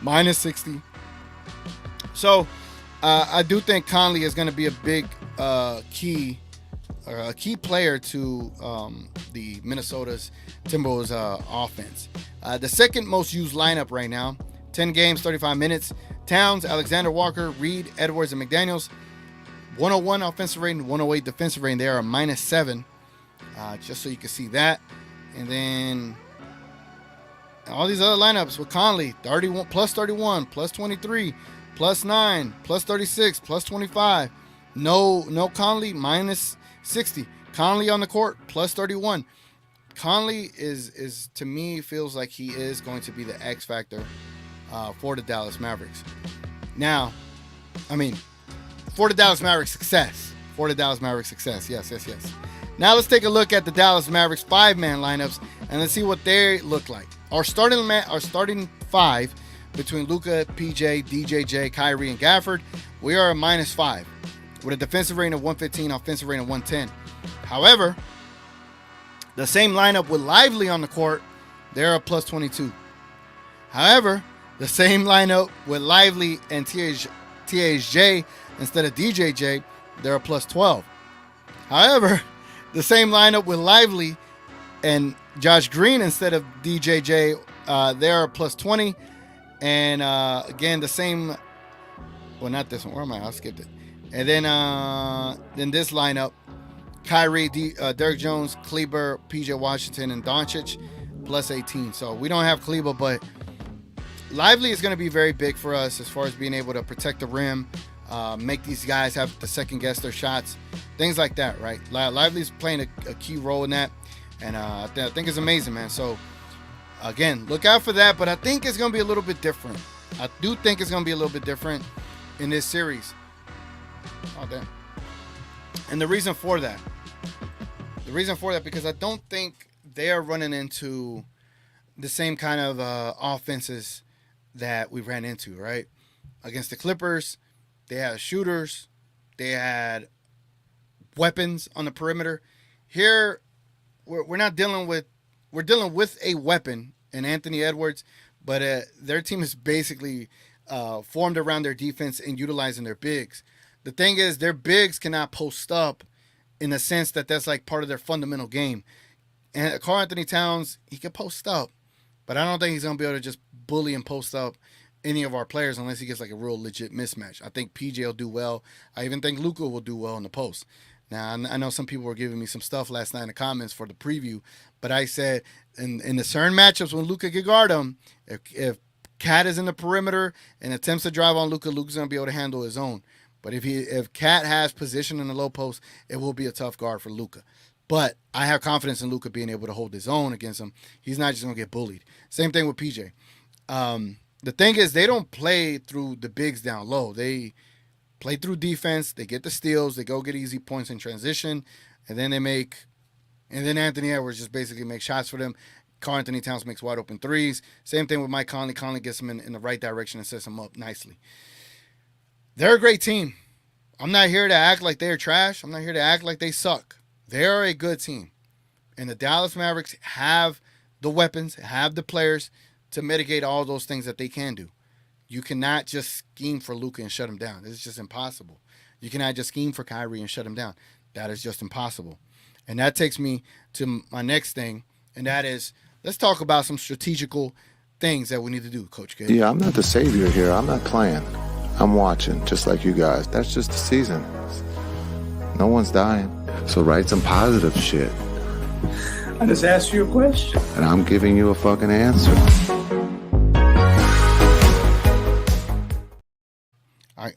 -60. So I do think Conley is going to be a big key player to the Minnesota's Timberwolves offense. The second most used lineup right now, 10 games, 35 minutes. Towns, Alexander Walker, Reed, Edwards, and McDaniels. 101 offensive rating, 108 defensive rating. They are a -7, just so you can see that. And then all these other lineups with Conley, 31, plus 23, plus 9, plus 36, plus 25. No Conley, -60. Conley on the court, plus 31. Conley is to me feels like he is going to be the X factor for the Dallas Mavericks. Now, I mean, for the Dallas Mavericks success. For the Dallas Mavericks success. Yes. Now let's take a look at the Dallas Mavericks 5-man lineups and let's see what they look like. Our starting 5 between Luka, PJ, DJJ, Kyrie, and Gafford, we are a -5 with a defensive rating of 115, offensive rating of 110. However, the same lineup with Lively on the court, they're a plus 22. However, the same lineup with Lively and THJ instead of DJJ, they're a plus 12. However, the same lineup with Lively and Josh Green instead of DJJ, they're a plus 20. And again, the same, well, not this one. Where am I? I skipped it. And then this lineup, Kyrie, Derek Jones, Kleber, PJ Washington, and Doncic, plus 18. So we don't have Kleber, but Lively is going to be very big for us as far as being able to protect the rim, make these guys have to second guess their shots, things like that, right? Lively's playing a key role in that, and I think it's amazing, man. So again, look out for that, but I think it's going to be a little bit different. I do think it's going to be a little bit different in this series. Oh, damn. And the reason for that, because I don't think they're running into the same kind of offenses that we ran into, right? Against the Clippers, they had shooters, they had weapons on the perimeter. Here, we're dealing with a weapon in Anthony Edwards, but their team is basically formed around their defense and utilizing their bigs. The thing is, their bigs cannot post up in the sense that that's like part of their fundamental game. And Karl Anthony Towns, he can post up, but I don't think he's going to be able to just bully and post up any of our players unless he gets like a real legit mismatch. I think PJ will do well. I even think Luka will do well in the post. Now, I know some people were giving me some stuff last night in the comments for the preview, but I said in the certain matchups when Luka can guard him, if Cat is in the perimeter and attempts to drive on Luka, Luka's going to be able to handle his own. But if Cat has position in the low post, it will be a tough guard for Luka. But I have confidence in Luka being able to hold his own against him. He's not just going to get bullied. Same thing with PJ. The thing is, they don't play through the bigs down low. They play through defense. They get the steals. They go get easy points in transition. And then Anthony Edwards just basically makes shots for them. Karl Anthony Towns makes wide open threes. Same thing with Mike Conley. Conley gets him in the right direction and sets him up nicely. They're a great team. I'm not here to act like they're trash. I'm not here to act like they suck. They're a good team. And the Dallas Mavericks have the weapons, have the players to mitigate all those things that they can do. You cannot just scheme for Luka and shut him down. It's just impossible. You cannot just scheme for Kyrie and shut him down. That is just impossible. And that takes me to my next thing, and that is, let's talk about some strategical things that we need to do, Coach K. Yeah, I'm not the savior here. I'm not playing. I'm watching, just like you guys. That's just the season. No one's dying. So write some positive shit. I just asked you a question. And I'm giving you a fucking answer.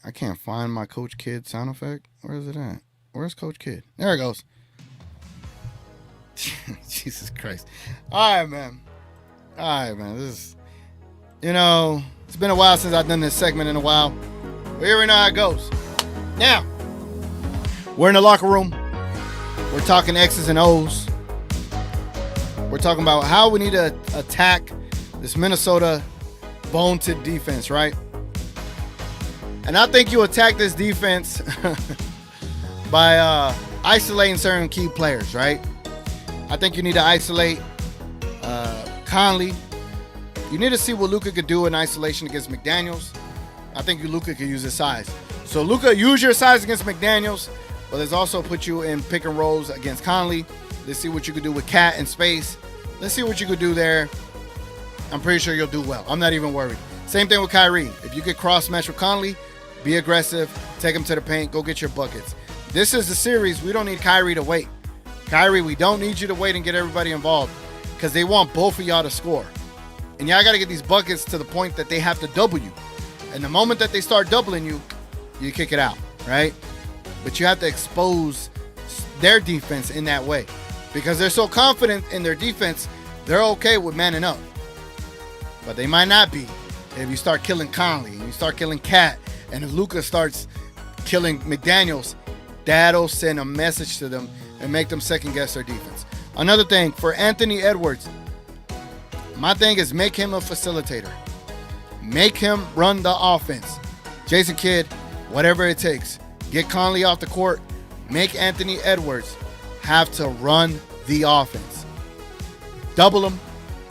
I can't find my Coach Kid sound effect. Where is it at? Where's Coach Kid? There it goes. Jesus Christ. All right, man. This is, it's been a while since I've done this segment in a while. But here we know how it goes. Now, we're in the locker room. We're talking X's and O's. We're talking about how we need to attack this Minnesota bone-tip defense, right? And I think you attack this defense by isolating certain key players, right? I think you need to isolate Conley. You need to see what Luka could do in isolation against McDaniels. I think Luka could use his size. So Luka, use your size against McDaniels, but let's also put you in pick and rolls against Conley. Let's see what you could do with Cat in space. Let's see what you could do there. I'm pretty sure you'll do well. I'm not even worried. Same thing with Kyrie. If you get cross-match with Conley, be aggressive, take him to the paint, go get your buckets. This is the series. We don't need Kyrie to wait. Kyrie, we don't need you to wait and get everybody involved because they want both of y'all to score. And y'all got to get these buckets to the point that they have to double you. And the moment that they start doubling you, you kick it out, right? But you have to expose their defense in that way because they're so confident in their defense, they're okay with manning up. But they might not be if you start killing Conley and you start killing Cat, and if Luka starts killing McDaniels, that'll send a message to them and make them second guess their defense. Another thing for Anthony Edwards, my thing is make him a facilitator. Make him run the offense. Jason Kidd, whatever it takes. Get Conley off the court. Make Anthony Edwards have to run the offense. Double him,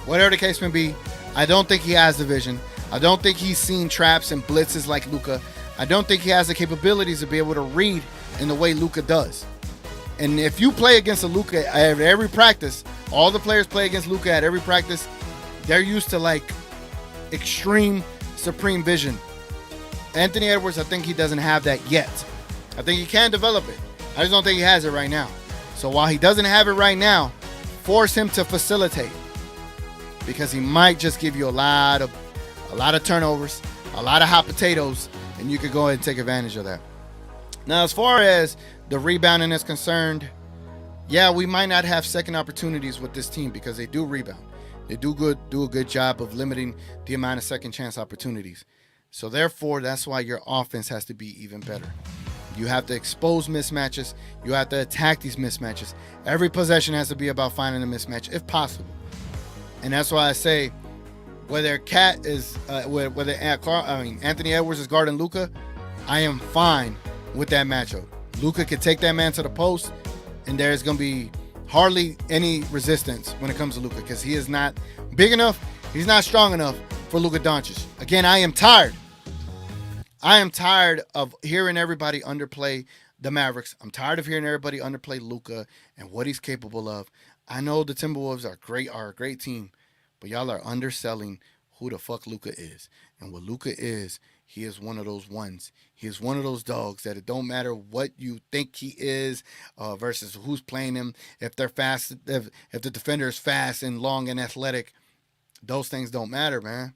whatever the case may be. I don't think he has the vision. I don't think he's seen traps and blitzes like Luka. I don't think he has the capabilities to be able to read in the way Luka does. And if you play against a Luka at every practice, all the players play against Luka at every practice, they're used to like extreme supreme vision. Anthony Edwards, I think he doesn't have that yet. I think he can develop it. I just don't think he has it right now. So while he doesn't have it right now, force him to facilitate because he might just give you a lot of turnovers, a lot of hot potatoes, and you could go ahead and take advantage of that. Now, as far as the rebounding is concerned, yeah, we might not have second opportunities with this team because they do rebound. They do a good job of limiting the amount of second chance opportunities. So therefore, that's why your offense has to be even better. You have to expose mismatches. You have to attack these mismatches. Every possession has to be about finding a mismatch if possible. And that's why I say, whether Anthony Edwards is guarding Luka, I am fine with that matchup. Luka could take that man to the post, and there's going to be hardly any resistance when it comes to Luka because he is not big enough. He's not strong enough for Luka Doncic. Again, I am tired. I am tired of hearing everybody underplay the Mavericks. I'm tired of hearing everybody underplay Luka and what he's capable of. I know the Timberwolves are a great team, but y'all are underselling who the fuck Luka is. And what Luka is, he is one of those ones. He is one of those dogs that it don't matter what you think he is versus who's playing him. If they're fast, if the defender is fast and long and athletic, those things don't matter, man.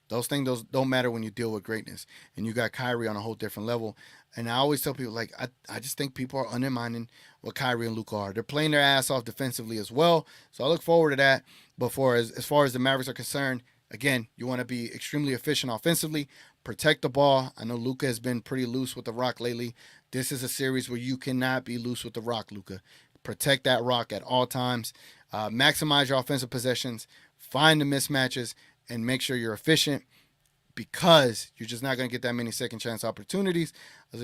Those things don't matter when you deal with greatness. And you got Kyrie on a whole different level. And I always tell people, like, I just think people are undermining what Kyrie and Luka are. They're playing their ass off defensively as well. So I look forward to that. But as far as the Mavericks are concerned, again, you want to be extremely efficient offensively. Protect the ball. I know Luka has been pretty loose with the rock lately. This is a series where you cannot be loose with the rock, Luka. Protect that rock at all times. Maximize your offensive possessions. Find the mismatches. And make sure you're efficient because you're just not going to get that many second chance opportunities.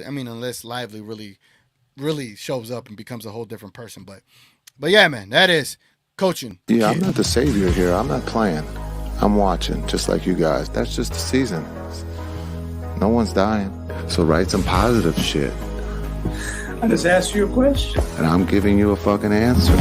I mean, unless Lively really shows up and becomes a whole different person. But yeah, man, that is coaching. Yeah, I'm not the savior here. I'm not playing. I'm watching, just like you guys. That's just the season. No one's dying. So write some positive shit. I just asked you a question. And I'm giving you a fucking answer.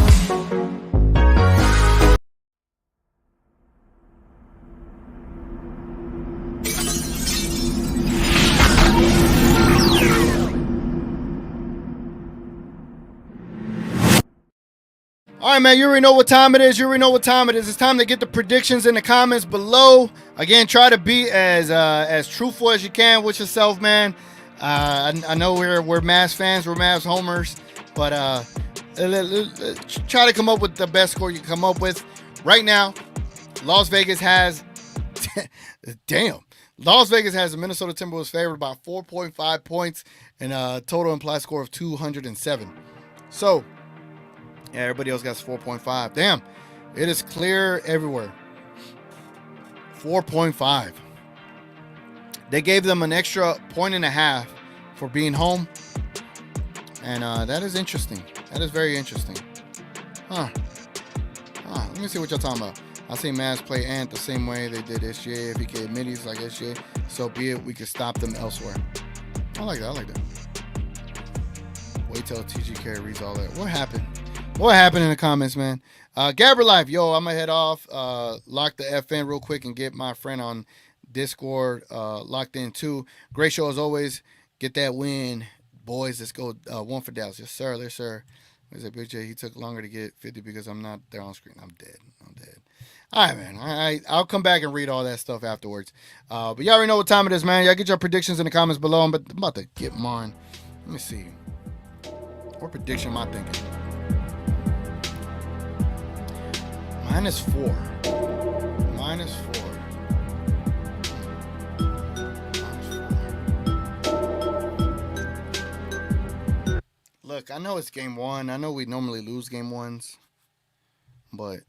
All right, man, you already know what time it is. It's time to get the predictions in the comments below. Again, try to be as truthful as you can with yourself, man. I know we're Mavs fans, we're Mavs homers, but try to come up with the best score you can come up with. Right now, Las Vegas has the Minnesota Timberwolves favored by 4.5 points and a total implied score of 207. So, yeah, everybody else got 4.5. Damn, it is clear everywhere. 4.5. They gave them an extra 1.5 for being home. And that is interesting. That is very interesting. Let me see what y'all talking about. I see Mavs play Ant the same way they did SGA. If he get middies like SGA, so be it. We can stop them elsewhere. I like that. Wait till TGK reads all that. What happened? What happened in the comments, man? Gabber Life, yo, I'm going to head off, lock the F in real quick and get my friend on Discord locked in too. Great show as always. Get that win, boys. Let's go 1 for Dallas. Yes, sir. Yes, sir. Is it Big J? He took longer to get 50 because I'm not there on screen. I'm dead. All right, man. I'll come back and read all that stuff afterwards. But y'all already know what time it is, man. Y'all get your predictions in the comments below. I'm about to get mine. Let me see. What prediction am I thinking? -4. -4. Look, I know it's game 1. I know we normally lose game 1s. But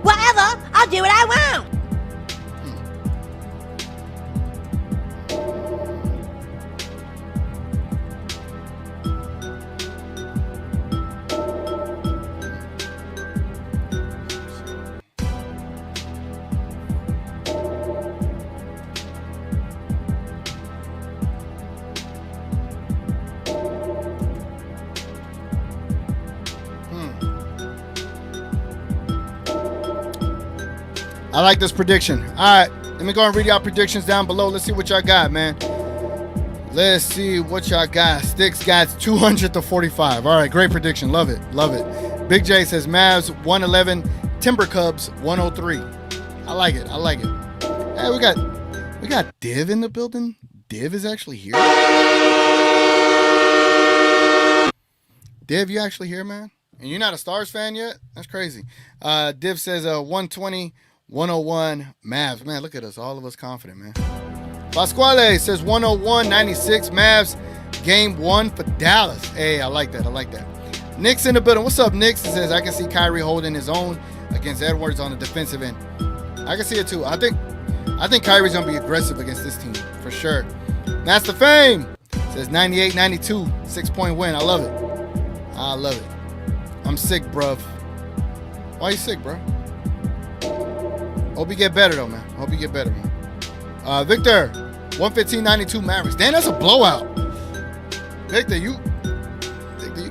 whatever, I'll do what I want. I like this prediction. All right, let me go and read y'all predictions down below. Let's see what y'all got, man. Let's see what y'all got. Sticks got 200 to 45. All right, great prediction. Love it. Love it. Big J says Mavs 111, Timber Cubs 103. I like it. I like it. Hey, we got Div in the building. Div is actually here. Div, you actually here, man? And you're not a Stars fan yet? That's crazy. Div says 120, 101 Mavs. Man, look at us. All of us confident, man. Pasquale says 101, 96 Mavs. Game 1 for Dallas. Hey, I like that. I like that. Nick's in the building. What's up, Nick? He says, I can see Kyrie holding his own against Edwards on the defensive end. I can see it too. I think Kyrie's going to be aggressive against this team for sure. Master Fame says 98, 92, 6-point win. I love it. I love it. I'm sick, bruv. Why you sick, bro? Hope you get better, though, man. Hope you get better, man. Victor, 115-92 Mavericks. Damn, that's a blowout. Victor, you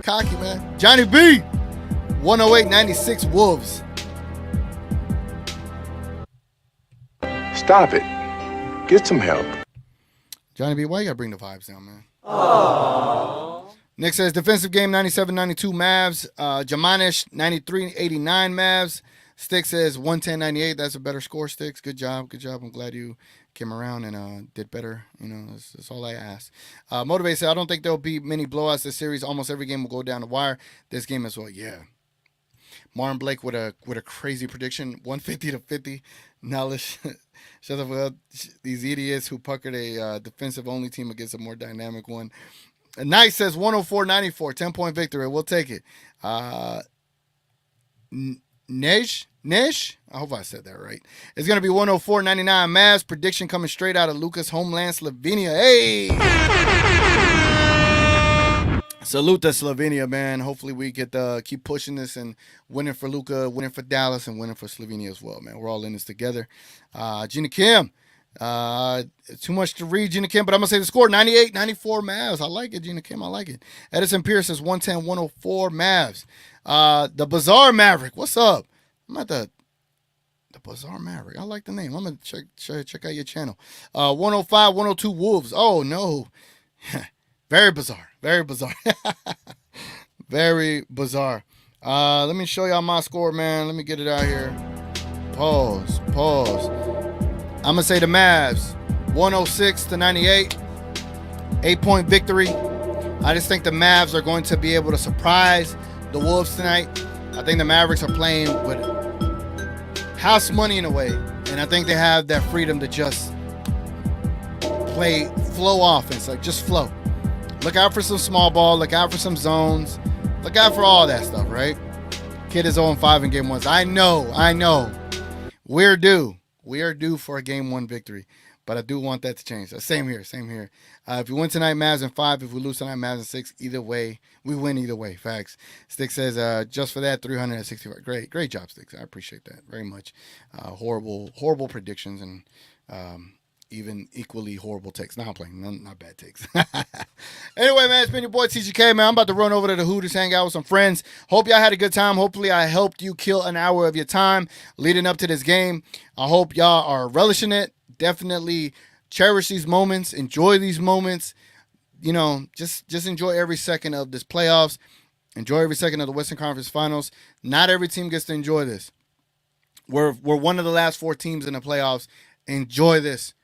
cocky, man. Johnny B, 108-96 Wolves. Stop it. Get some help. Johnny B, why you got to bring the vibes down, man? Aww. Nick says defensive game 97-92 Mavs. Jamanish 93-89 Mavs. Stick says 110-98. That's a better score, Sticks. Good job. Good job. I'm glad you came around and did better. You know, that's all I asked. Motivate said, I don't think there'll be many blowouts this series. Almost every game will go down the wire. This game as well. Yeah. Martin Blake with a crazy prediction. 150-50. Now let's shut up. These idiots who puckered a defensive-only team against a more dynamic one. Knight says 104-94. 10-point victory. We'll take it. Nesh, I hope I said that right. It's going to be 104-99 Mavs. Prediction coming straight out of Luka's homeland, Slovenia. Hey! Salute to Slovenia, man. Hopefully we get keep pushing this and winning for Luka, winning for Dallas, and winning for Slovenia as well, man. We're all in this together. Gina Kim. Too much to read, Gina Kim, but I'm going to say the score, 98-94 Mavs. I like it, Gina Kim. I like it. Edison Pierce says 110-104 Mavs. The Bizarre Maverick. What's up? I'm at the Bizarre Maverick. I like the name. I'm going to check out your channel. 105-102 Wolves. Oh, no. Very bizarre. Very bizarre. Very bizarre. Let me show y'all my score, man. Let me get it out here. Pause. I'm going to say the Mavs, 106-98. 8-point victory. I just think the Mavs are going to be able to surprise the Wolves tonight. I think the Mavericks are playing with house money in a way, and I think they have that freedom to just play flow offense, like just flow. Look out for some small ball. Look out for some zones. Look out for all that stuff, right? Kid is 0-5 in game 1. I know. We're due. We are due for a game 1 victory, but I do want that to change. Same here. If we win tonight, Mavs in 5. If we lose tonight, Mavs in 6. Either way, we win either way. Facts. Stick says, just for that, 365. Great job, Sticks. I appreciate that very much. Horrible predictions and even equally horrible takes. Now I'm playing, not bad takes. Anyway, man, it's been your boy TGK, man. I'm about to run over to the Hooters, hang out with some friends. Hope y'all had a good time. Hopefully I helped you kill an hour of your time leading up to this game. I hope y'all are relishing it. Definitely cherish these moments. Enjoy these moments. You know, just enjoy every second of this playoffs. Enjoy every second of the Western Conference Finals. Not every team gets to enjoy this. We're one of the last 4 teams in the playoffs. Enjoy this.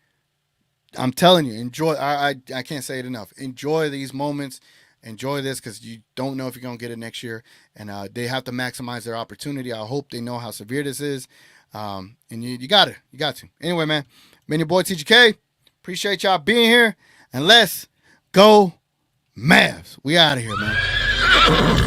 I'm telling you, enjoy. I can't say it enough. Enjoy these moments. Enjoy this because you don't know if you're going to get it next year. And they have to maximize their opportunity. I hope they know how severe this is. And you got it. You got to. Anyway, man, been your boy TGK. Appreciate y'all being here. And let's go Mavs. We out of here, man.